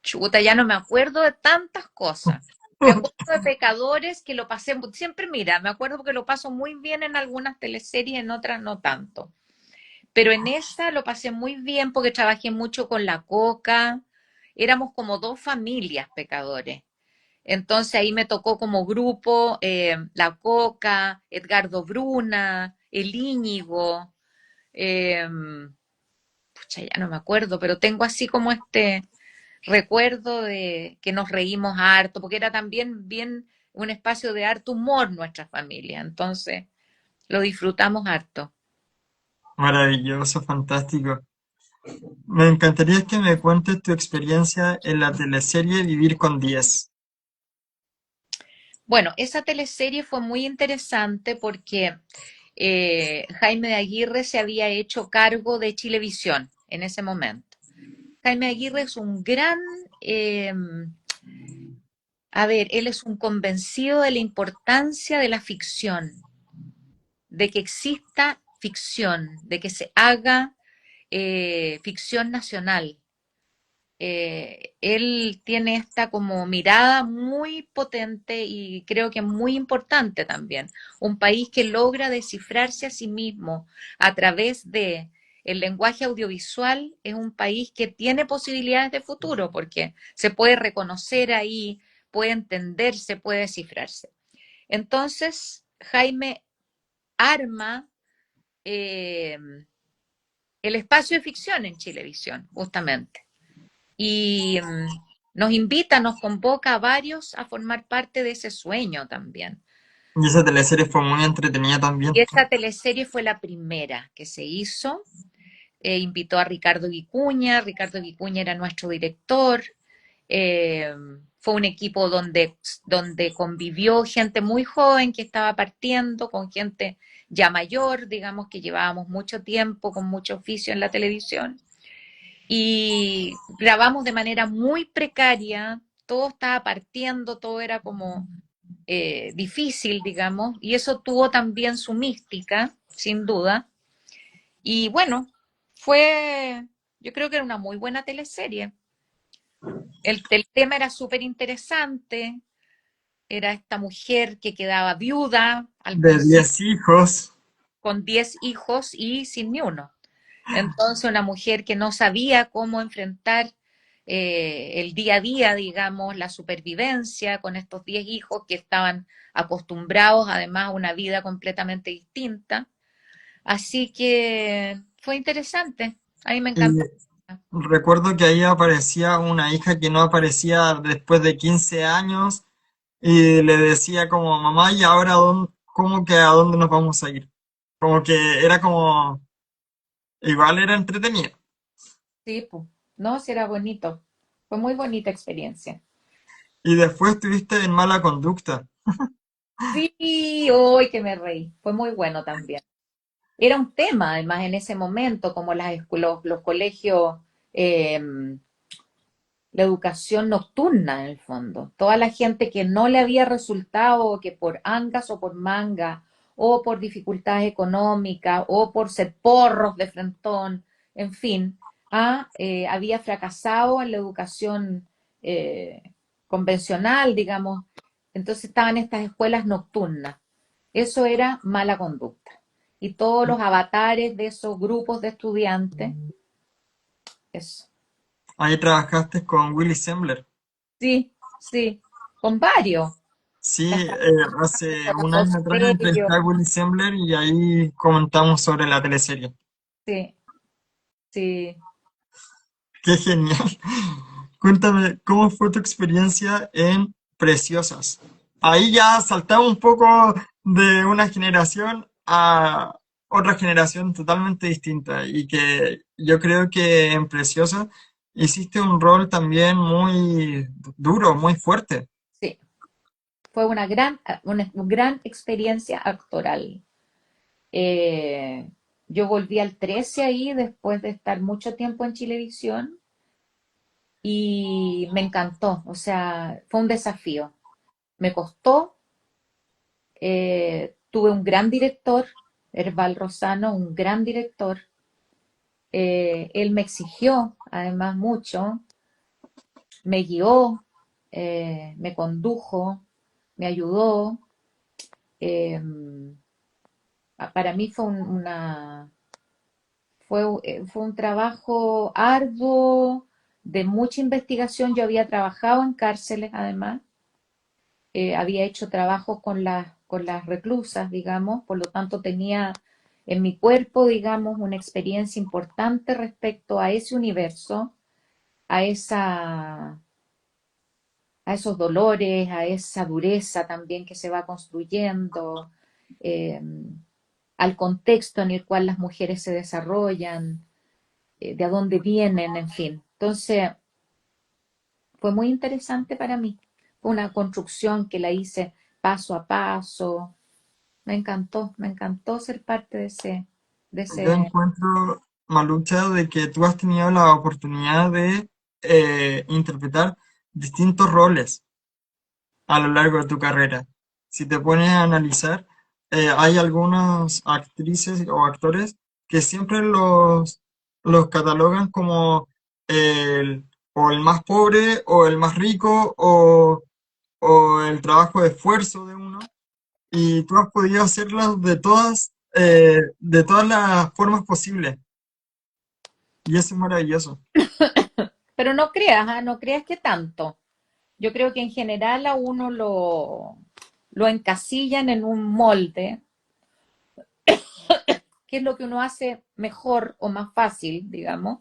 Chuta, ya no me acuerdo de tantas cosas. Me acuerdo de Pecadores que lo pasé, siempre mira, me acuerdo porque lo paso muy bien en algunas teleseries, en otras no tanto. Pero en esa lo pasé muy bien porque trabajé mucho con la Coca. Éramos como dos familias pecadores. Entonces ahí me tocó como grupo La Coca, Edgardo Bruna, El Íñigo, eh, pucha, ya no me acuerdo, pero tengo así como este recuerdo de que nos reímos harto, porque era también bien un espacio de harto humor nuestra familia, entonces lo disfrutamos harto. Maravilloso, fantástico. Me encantaría que me cuentes tu experiencia en la teleserie Vivir con 10. Bueno, esa teleserie fue muy interesante porque Jaime de Aguirre se había hecho cargo de Chilevisión en ese momento. Jaime Aguirre es un gran, eh, a ver, él es un convencido de la importancia de la ficción, de que exista ficción, de que se haga ficción nacional. Él tiene esta como mirada muy potente y creo que muy importante también. Un país que logra descifrarse a sí mismo a través de el lenguaje audiovisual es un país que tiene posibilidades de futuro porque se puede reconocer ahí, puede entenderse, puede descifrarse. Entonces, Jaime arma eh, el espacio de ficción en Chilevisión, justamente. Y nos invita, nos convoca a varios a formar parte de ese sueño también. Y esa teleserie fue muy entretenida Y también. esa teleserie fue la primera que se hizo. Invitó a Ricardo Vicuña era nuestro director. Eh, Fue un equipo donde convivió gente muy joven que estaba partiendo, con gente ya mayor, digamos que llevábamos mucho tiempo con mucho oficio en la televisión. Y grabamos de manera muy precaria, todo estaba partiendo, todo era como difícil, digamos, y eso tuvo también su mística, sin duda. Y bueno, fue, yo creo que era una muy buena teleserie. El tema era súper interesante, era esta mujer que quedaba viuda al De principio 10 hijos. con 10 hijos y sin ni uno. Entonces una mujer que no sabía cómo enfrentar el día a día, digamos, la supervivencia con estos 10 hijos que estaban acostumbrados además a una vida completamente distinta. Así que fue interesante, a mí me Y encantó. recuerdo que ahí aparecía una hija que no aparecía después de 15 años y le decía como, mamá, ¿y ahora cómo que a dónde nos vamos a ir? Como que era como, igual era entretenido. Sí, pues, no, sí era bonito, fue muy bonita experiencia. Y después estuviste en Mala Conducta. Sí, hoy que me reí, fue muy bueno también. Era un tema, además, en ese momento, como los colegios, eh, la educación nocturna, en el fondo. Toda la gente que no le había resultado, que por angas o por manga, o por dificultades económicas, o por ser porros de frentón, en fin, había fracasado en la educación eh, convencional, digamos. Entonces estaban estas escuelas nocturnas. Eso era mala conducta. Y todos los avatares de esos grupos de estudiantes, eso. Ahí trabajaste con Willy Sembler. Sí, sí, con varios. Sí, La hace un José año atrás Bello, entrevisté a Willy Sembler y ahí comentamos sobre la teleserie. sí, sí. Qué genial. Cuéntame, ¿cómo fue tu experiencia en Preciosas? Ahí ya saltamos un poco de una generación a otra generación totalmente distinta y que yo creo que en Preciosas hiciste un rol también muy duro, muy fuerte. Sí, fue una gran experiencia actoral. Eh, yo volví al 13 ahí después de estar mucho tiempo en Chilevisión y me encantó, o sea, fue un desafío. Me costó, tuve un gran director, Herbal Rosano, un gran director. Él me exigió además mucho, me guió, me condujo, me ayudó. eh, para mí fue un trabajo arduo, de mucha investigación. Yo había trabajado en cárceles, además, había hecho trabajos con las reclusas, digamos, por lo tanto tenía en mi cuerpo, digamos, una experiencia importante respecto a ese universo, a esos dolores, a esa dureza también que se va construyendo, eh, al contexto en el cual las mujeres se desarrollan, de a dónde vienen, en fin. Entonces, fue muy interesante para mí. Fue una construcción que la hice paso a paso. Me encantó ser parte de Yo ese, encuentro, Malucha, de que tú has tenido la oportunidad de interpretar distintos roles a lo largo de tu carrera. Si te pones a analizar, hay algunas actrices o actores que siempre los catalogan como o el más pobre o el más rico o el trabajo de esfuerzo de uno. Y tú has podido hacerlas de todas las formas posibles. Y eso es maravilloso. pero no creas, no creas que tanto. Yo creo que en general a uno lo encasillan en un molde qué es lo que uno hace mejor o más fácil, digamos,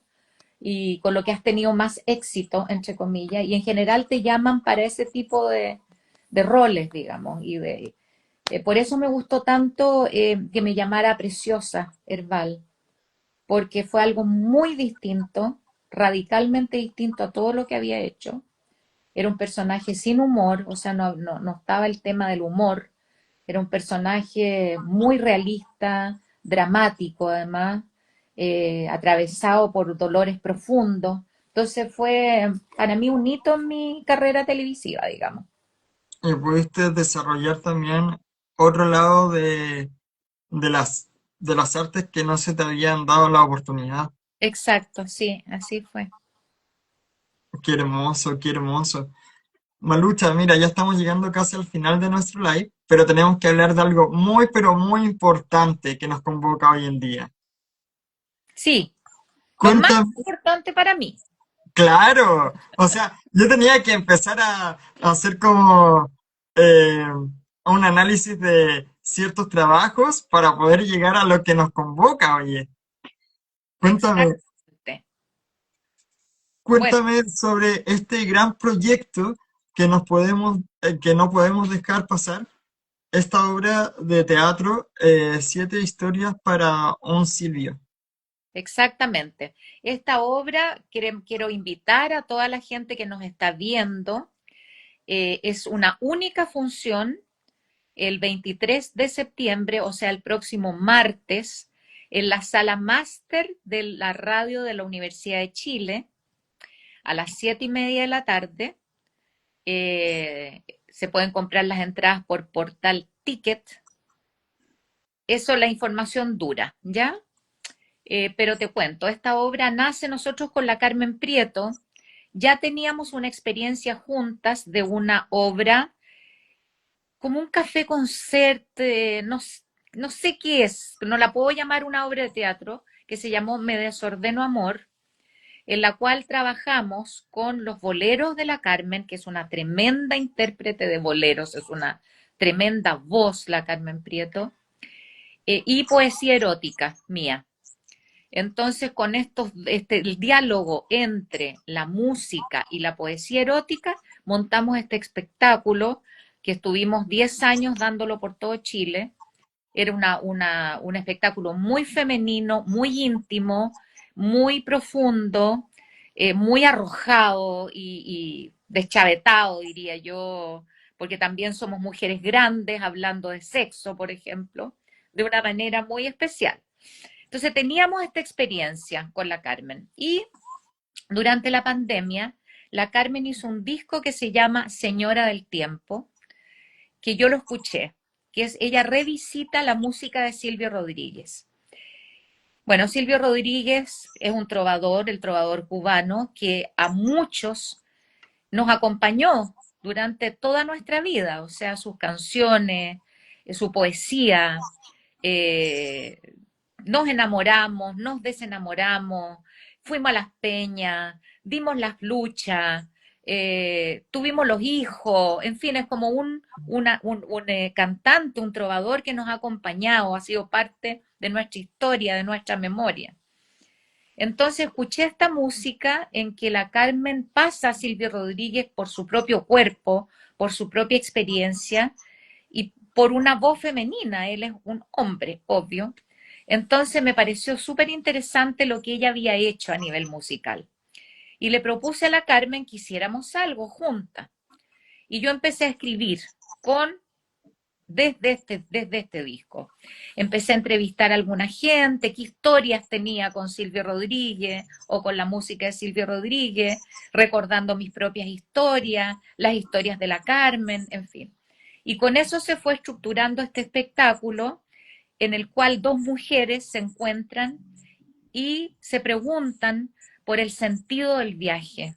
y con lo que has tenido más éxito, entre comillas, y en general te llaman para ese tipo de roles, digamos, por eso me gustó tanto que me llamara Preciosa Herbal, porque fue algo muy distinto, radicalmente distinto a todo lo que había hecho. Era un personaje sin humor, o sea, no estaba el tema del humor. Era un personaje muy realista, dramático además, atravesado por dolores profundos. Entonces fue para mí un hito en mi carrera televisiva, digamos. Y pudiste desarrollar también otro lado de las artes que no se te habían dado la oportunidad. Exacto, sí, así fue. Qué hermoso, qué hermoso. Malucha, mira, ya estamos llegando casi al final de nuestro live, pero tenemos que hablar de algo muy, pero muy importante que nos convoca hoy en día. Sí, lo más Cuéntame, importante para mí. claro, o sea, yo tenía que empezar a hacer como un análisis de ciertos trabajos para poder llegar a lo que nos convoca, oye. Cuéntame, Exactamente. Bueno, cuéntame sobre este gran proyecto que que no podemos dejar pasar. Esta obra de teatro, Siete historias para un Silvio. exactamente. Esta obra quiero invitar a toda la gente que nos está viendo. Es una única función el 23 de septiembre, o sea, el próximo martes, en la sala máster de la radio de la Universidad de Chile, a las 7:30 de la tarde. Se pueden comprar las entradas por Portal Ticket. Eso, la información dura, ¿ya? Pero te cuento, esta obra nace nosotros con la Carmen Prieto. Ya teníamos una experiencia juntas de una obra como un café concert, no sé qué es, no la puedo llamar una obra de teatro, que se llamó Me desordeno amor, en la cual trabajamos con los boleros de la Carmen, que es una tremenda intérprete de boleros, es una tremenda voz la Carmen Prieto, y poesía erótica mía. Entonces, con el diálogo entre la música y la poesía erótica, montamos este espectáculo que estuvimos 10 años dándolo por todo Chile. Era un espectáculo muy femenino, muy íntimo, muy profundo, muy arrojado y deschavetado, diría yo, porque también somos mujeres grandes hablando de sexo, por ejemplo, de una manera muy especial. Entonces teníamos esta experiencia con la Carmen y durante la pandemia la Carmen hizo un disco que se llama Señora del Tiempo, que yo lo escuché, que es ella revisita la música de Silvio Rodríguez. Bueno, Silvio Rodríguez es un trovador, el trovador cubano, que a muchos nos acompañó durante toda nuestra vida, o sea, sus canciones, su poesía, eh, nos enamoramos, nos desenamoramos, fuimos a las peñas, dimos las luchas, tuvimos los hijos, en fin, es como un cantante, un trovador que nos ha acompañado, ha sido parte de nuestra historia, de nuestra memoria. Entonces escuché esta música en que la Carmen pasa a Silvio Rodríguez por su propio cuerpo, por su propia experiencia y por una voz femenina. Él es un hombre, obvio. Entonces me pareció súper interesante lo que ella había hecho a nivel musical. Y le propuse a la Carmen que hiciéramos algo juntas. Y yo empecé a escribir con desde este disco. Empecé a entrevistar a alguna gente, qué historias tenía con Silvio Rodríguez o con la música de Silvio Rodríguez, recordando mis propias historias, las historias de la Carmen, en fin. Y con eso se fue estructurando este espectáculo en el cual dos mujeres se encuentran y se preguntan por el sentido del viaje.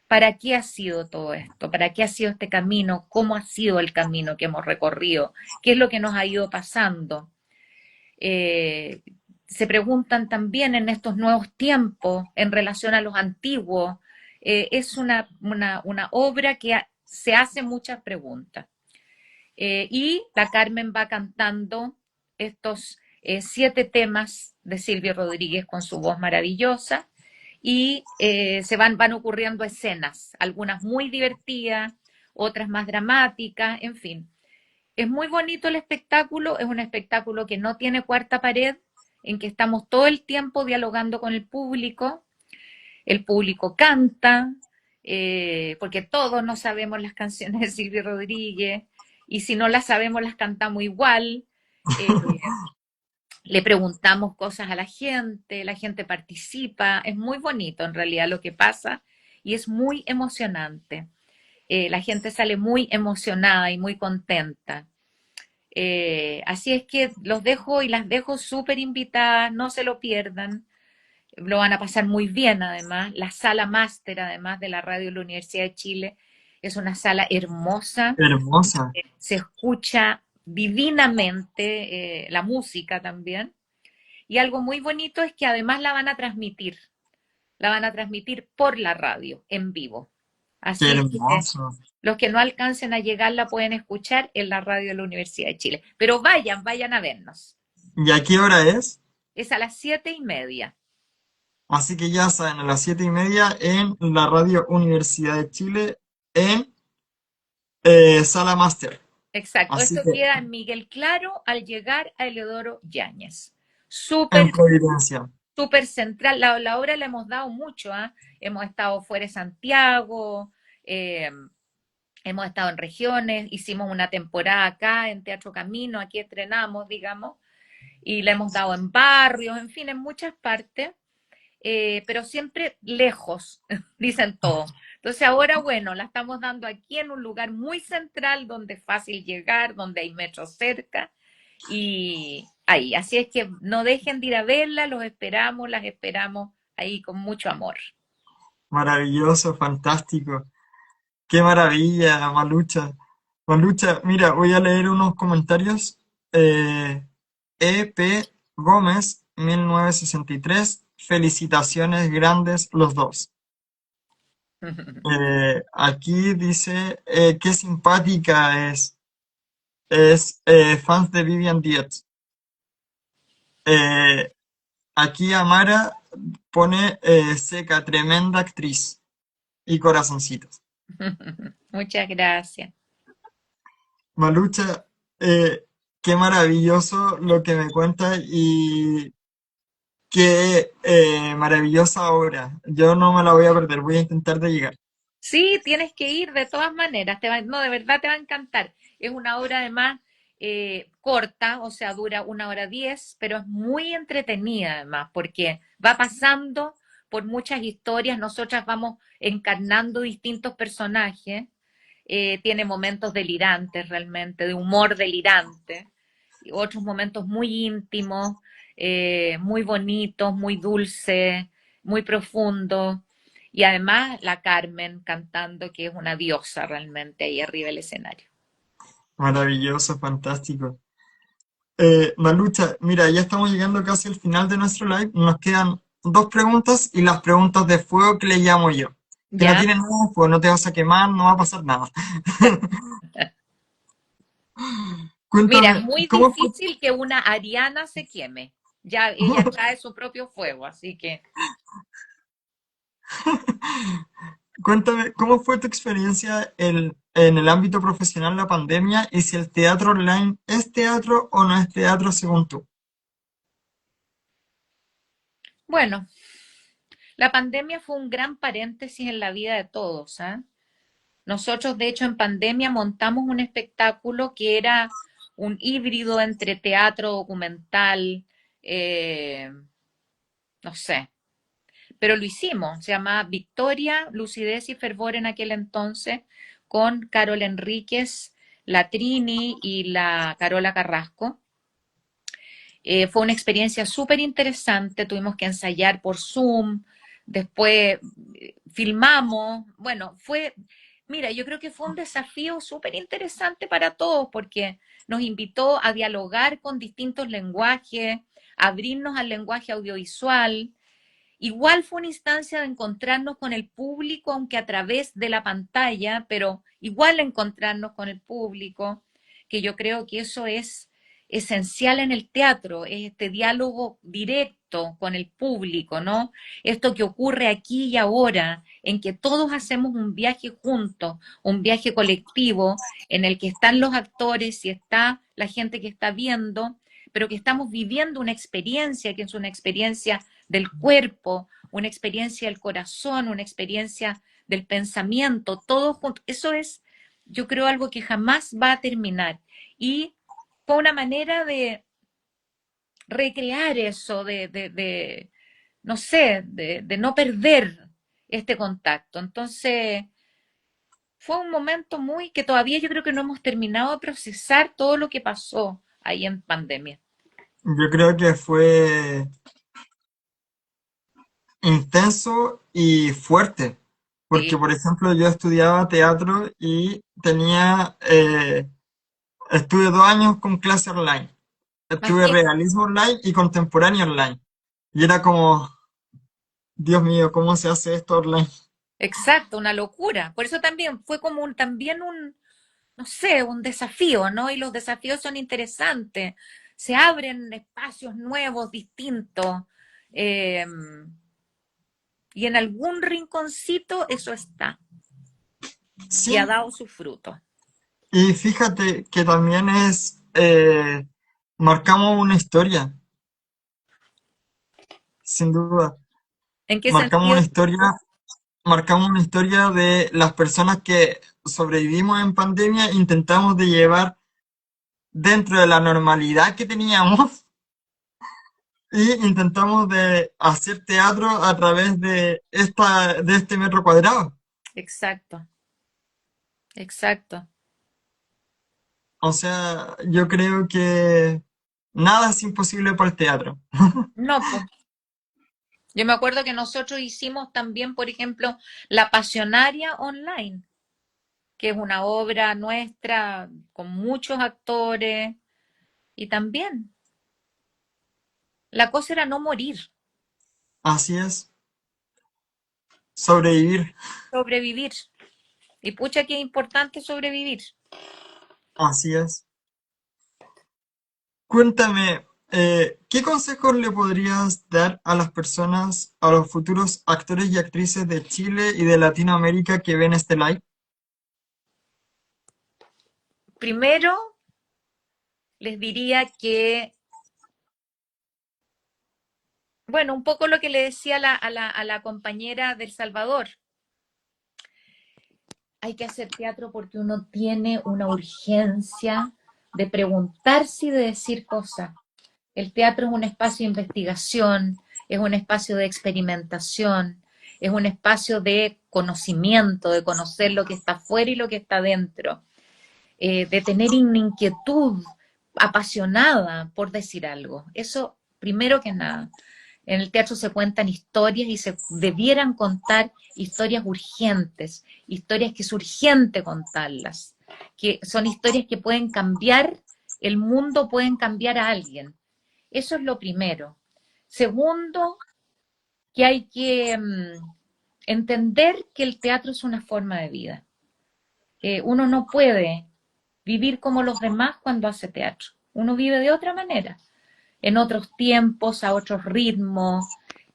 ¿Para qué ha sido todo esto? ¿Para qué ha sido este camino? ¿Cómo ha sido el camino que hemos recorrido? ¿Qué es lo que nos ha ido pasando? Eh, Se preguntan también en estos nuevos tiempos en relación a los antiguos. Es una obra que se hace muchas preguntas. Y la Carmen va cantando estos 7 temas de Silvio Rodríguez con su voz maravillosa y van ocurriendo escenas, algunas muy divertidas, otras más dramáticas, en fin. Es muy bonito el espectáculo, es un espectáculo que no tiene cuarta pared, en que estamos todo el tiempo dialogando con el público canta, porque todos no sabemos las canciones de Silvio Rodríguez, y si no las sabemos las cantamos igual. Eh, Le preguntamos cosas a la gente participa, es muy bonito en realidad lo que pasa y es muy emocionante. La gente sale muy emocionada y muy contenta. Así es que los dejo y las dejo súper invitadas, no se lo pierdan, lo van a pasar muy bien además. La sala máster además de la radio de la Universidad de Chile es una sala hermosa, Hermosa. se escucha divinamente la música también. Y algo muy bonito es que además la van a transmitir por la radio, en vivo. Qué Así que hermoso. los que no alcancen a llegar la pueden escuchar en la radio de la Universidad de Chile. Pero vayan, vayan a vernos. ¿Y a qué hora es? Es a las 7:30. Así que ya saben, a las 7:30 en la Radio Universidad de Chile en Sala Máster. Exacto, Así esto que queda en Miguel Claro al llegar a Eleodoro Yáñez. en Súper, Providencia. súper central. La hora la hemos dado mucho, ¿ah? Hemos estado fuera de Santiago, eh, hemos estado en regiones, hicimos una temporada acá en Teatro Camino, aquí estrenamos, digamos, y la hemos dado en barrios, en fin, en muchas partes, pero siempre lejos, dicen todos. Entonces ahora, bueno, la estamos dando aquí en un lugar muy central, donde es fácil llegar, donde hay metro cerca, y ahí. Así es que no dejen de ir a verla, las esperamos ahí con mucho amor. Maravilloso, fantástico. Qué maravilla, Malucha. Malucha, mira, voy a leer unos comentarios. E.P. Gómez, 1963. Felicitaciones grandes los dos. Aquí dice, qué simpática es. Es fans de Vivian Dietz. Eh, Aquí Amara pone seca, tremenda actriz y corazoncitos. Muchas gracias. Malucha, eh, qué maravilloso lo que me cuentas y qué maravillosa obra. Yo no me la voy a perder, voy a intentar de llegar. Sí, tienes que ir de todas maneras. No, de verdad te va a encantar. Es una obra además corta, o sea, dura 1 hora 10, pero es muy entretenida además, porque va pasando por muchas historias. Nosotras vamos encarnando distintos personajes. Tiene momentos delirantes realmente, de humor delirante, y otros momentos muy íntimos, muy bonitos, muy dulces, muy profundos. Y además la Carmen cantando, que es una diosa realmente ahí arriba del escenario. Maravilloso, fantástico. Malucha, mira, ya estamos llegando casi al final de nuestro live. Nos quedan dos preguntas y las preguntas de fuego que le llamo yo. Que no ¿Ya? tienen nada de fuego, no te vas a quemar, no va a pasar nada. Mira, es Cuéntame, muy ¿cómo fue? difícil que una ariana se queme. Ya ella trae su propio fuego, así que Cuéntame, ¿cómo fue tu experiencia en el ámbito profesional la pandemia y si el teatro online es teatro o no es teatro según tú? bueno, la pandemia fue un gran paréntesis en la vida de todos, ¿ah? Nosotros, de hecho, en pandemia montamos un espectáculo que era un híbrido entre teatro documental, eh, no sé, pero lo hicimos. Se llamaba Victoria, Lucidez y Fervor en aquel entonces, con Carol Enríquez, la Trini y la Carola Carrasco. Fue una experiencia súper interesante, tuvimos que ensayar por Zoom, después filmamos, bueno, mira, yo creo que fue un desafío súper interesante para todos porque nos invitó a dialogar con distintos lenguajes, abrirnos al lenguaje audiovisual. Igual fue una instancia de encontrarnos con el público, aunque a través de la pantalla, pero igual encontrarnos con el público, que yo creo que eso es esencial en el teatro, es este diálogo directo con el público, ¿no? Esto que ocurre aquí y ahora, en que todos hacemos un viaje juntos, un viaje colectivo, en el que están los actores y está la gente que está viendo, pero que estamos viviendo una experiencia que es una experiencia del cuerpo, una experiencia del corazón, una experiencia del pensamiento, todo junto. Eso es, yo creo, algo que jamás va a terminar. Y fue una manera de recrear eso, no sé, de no perder este contacto. Entonces, fue un momento muy que todavía yo creo que no hemos terminado de procesar todo lo que pasó ahí en pandemia. Yo creo que fue intenso y fuerte, porque Sí, por ejemplo yo estudiaba teatro y estuve 2 años con clase online. Estuve así es, realismo online y contemporáneo online. Y era como, Dios mío, ¿cómo se hace esto online? exacto, una locura. Por eso también fue como también un, no sé, un desafío, ¿no? Y los desafíos son interesantes. Se abren espacios nuevos, distintos. eh, y en algún rinconcito eso está y ha Sí, dado su fruto. y fíjate que también marcamos una historia, sin duda. ¿En qué Marcamos una sentido? historia, marcamos una historia de las personas que sobrevivimos en pandemia, intentamos de llevar dentro de la normalidad que teníamos y intentamos de hacer teatro a través de este metro cuadrado. Exacto, exacto. O sea, yo creo que nada es imposible para el teatro. No, pues. Yo me acuerdo que nosotros hicimos también, por ejemplo, La Pasionaria Online, que es una obra nuestra con muchos actores y también la cosa era no morir, Así es, sobrevivir. sobrevivir. Y pucha que es importante sobrevivir. Así es. Cuéntame, ¿qué consejos le podrías dar a las personas, a los futuros actores y actrices de Chile y de Latinoamérica que ven este live? Primero, les diría que, bueno, un poco lo que le decía a la compañera del Salvador, hay que hacer teatro porque uno tiene una urgencia de preguntarse y de decir cosas. El teatro es un espacio de investigación, es un espacio de experimentación, es un espacio de conocimiento, de conocer lo que está afuera y lo que está dentro, de tener una inquietud apasionada por decir algo. Eso, primero que nada. En el teatro se cuentan historias y se debieran contar historias urgentes, historias que es urgente contarlas, que son historias que pueden cambiar el mundo, pueden cambiar a alguien. Eso es lo primero. Segundo, que hay que entender que el teatro es una forma de vida. Uno no puede vivir como los demás cuando hace teatro. Uno vive de otra manera, en otros tiempos, a otros ritmos,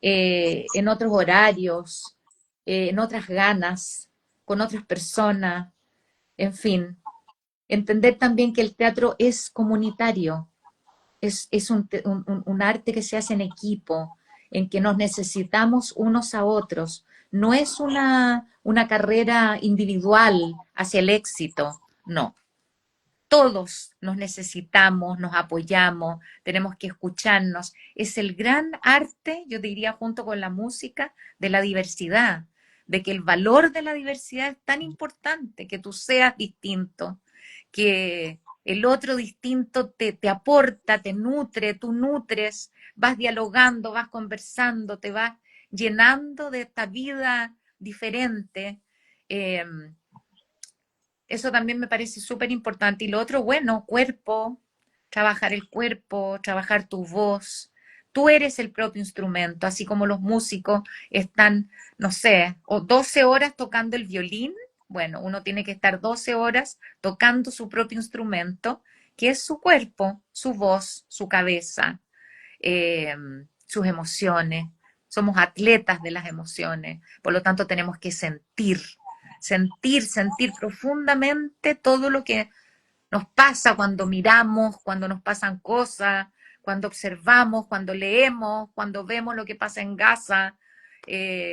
en otros horarios, en otras ganas, con otras personas, en fin. Entender también que el teatro es comunitario, es un arte que se hace en equipo, en que nos necesitamos unos a otros. No es una carrera individual hacia el éxito, no. Todos nos necesitamos, nos apoyamos, tenemos que escucharnos. Es el gran arte, yo diría, junto con la música, de la diversidad, de que el valor de la diversidad es tan importante, que tú seas distinto, que el otro distinto te aporta, te nutre, tú nutres, vas dialogando, vas conversando, te vas llenando de esta vida diferente. Eh, Eso también me parece súper importante. Y lo otro, bueno, cuerpo, trabajar el cuerpo, trabajar tu voz. Tú eres el propio instrumento, así como los músicos están, no sé, o 12 horas tocando el violín. Bueno, uno tiene que estar 12 horas tocando su propio instrumento, que es su cuerpo, su voz, su cabeza, eh, sus emociones. Somos atletas de las emociones, por lo tanto tenemos que sentir profundamente todo lo que nos pasa cuando miramos, cuando nos pasan cosas, cuando observamos, cuando leemos, cuando vemos lo que pasa en Gaza.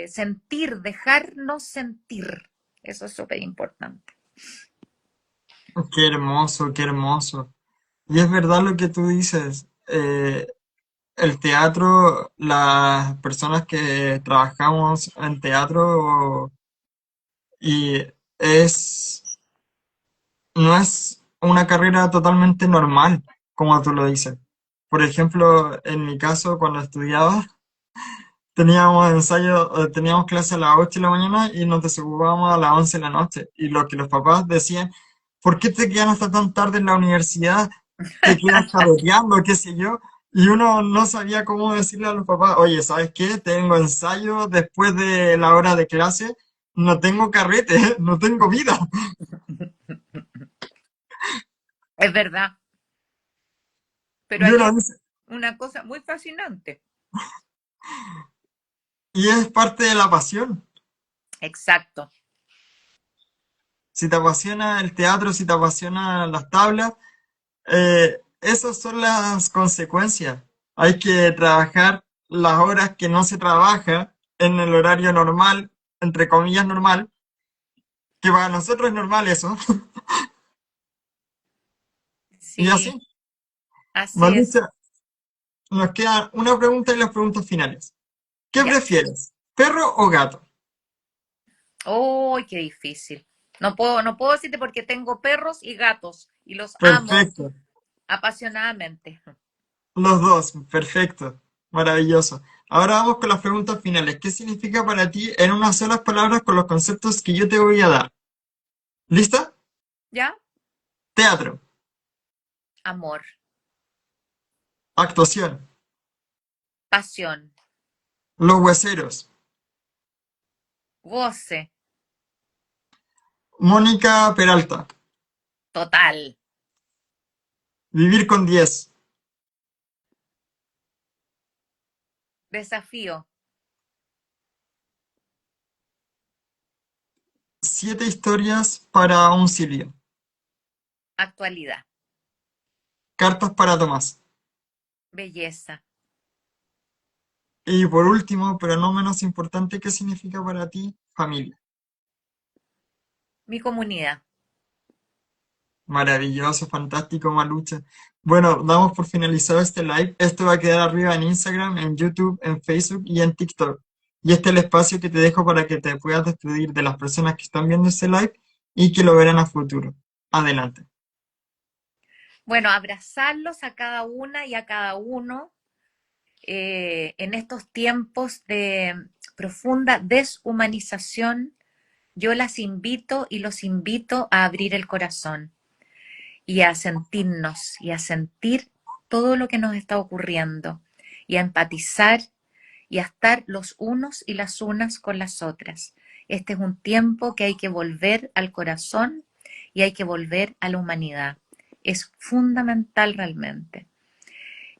Sentir, dejarnos sentir. Eso es súper importante. Qué hermoso, qué hermoso. Y es verdad lo que tú dices. El teatro, las personas que trabajamos en teatro y es, no es una carrera totalmente normal, como tú lo dices. Por ejemplo, en mi caso, cuando estudiaba, teníamos ensayo, teníamos clase a las 8 de la mañana y nos desocupábamos a las 11 de la noche. Y lo que los papás decían, ¿por qué te quedan hasta tan tarde en la universidad? Te quedas caboteando, qué sé yo. Y uno no sabía cómo decirle a los papás, oye, ¿sabes qué? Tengo ensayo después de la hora de clase, no tengo carrete, no tengo vida. Es verdad, pero Y ahí uno es dice, una cosa muy fascinante. y es parte de la pasión. Exacto. Si te apasiona el teatro, si te apasiona las tablas, esas son las consecuencias. Hay que trabajar las horas que no se trabaja en el horario normal, entre comillas normal, que para nosotros es normal eso. Y Sí, así, así es. Malucha, nos queda una pregunta y las preguntas finales. ¿Qué Ya. prefieres? ¿Perro o gato? ¡Uy, qué difícil! No puedo decirte porque tengo perros y gatos y los amo Perfecto. apasionadamente. Los dos, perfecto. Maravilloso. Ahora vamos con las preguntas finales. ¿Qué significa para ti en unas solas palabras con los conceptos que yo te voy a dar? ¿Lista? ¿Ya? Teatro, Amor, actuación, pasión, los hueseros, goce, Mónica Peralta, total, vivir con 10, desafío, 7 historias para un Silvio, actualidad, cartas para Tomás. belleza, Y por último, pero no menos importante, ¿qué significa para ti familia? mi comunidad. Maravilloso, fantástico, Malucha. Bueno, damos por finalizado este live. Esto va a quedar arriba en Instagram, en YouTube, en Facebook y en TikTok. Y este es el espacio que te dejo para que te puedas despedir de las personas que están viendo este live y que lo verán a futuro. Adelante. Bueno, abrazarlos a cada una y a cada uno en estos tiempos de profunda deshumanización. Yo las invito y los invito a abrir el corazón y a sentirnos y a sentir todo lo que nos está ocurriendo y a empatizar y a estar los unos y las unas con las otras. Este es un tiempo que hay que volver al corazón y hay que volver a la humanidad. Es fundamental realmente.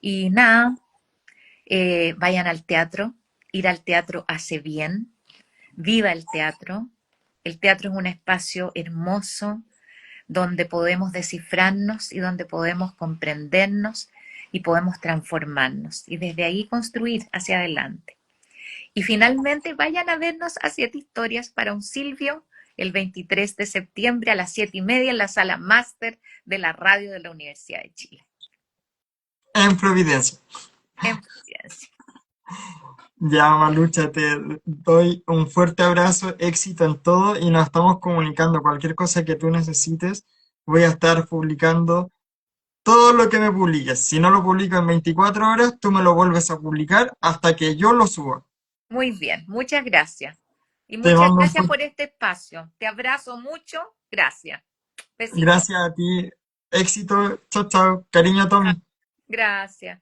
Y nada, vayan al teatro. Ir al teatro hace bien. Viva el teatro. El teatro es un espacio hermoso donde podemos descifrarnos y donde podemos comprendernos y podemos transformarnos y desde ahí construir hacia adelante. Y finalmente vayan a vernos a Siete Historias para un Silvio el 23 de septiembre a las 7:30 en la sala máster de la radio de la Universidad de Chile, En Providencia. en Providencia. Ya, Malucha, te doy un fuerte abrazo, éxito en todo y nos estamos comunicando. Cualquier cosa que tú necesites, voy a estar publicando todo lo que me publiques. Si no lo publico en 24 horas, tú me lo vuelves a publicar hasta que yo lo suba. Muy bien, muchas gracias. Y Te muchas mando un gracias fuerte... por este espacio. Te abrazo mucho. Gracias. Besitos. Gracias a ti. Éxito. Chao, chao. Cariño, Tommy. Gracias.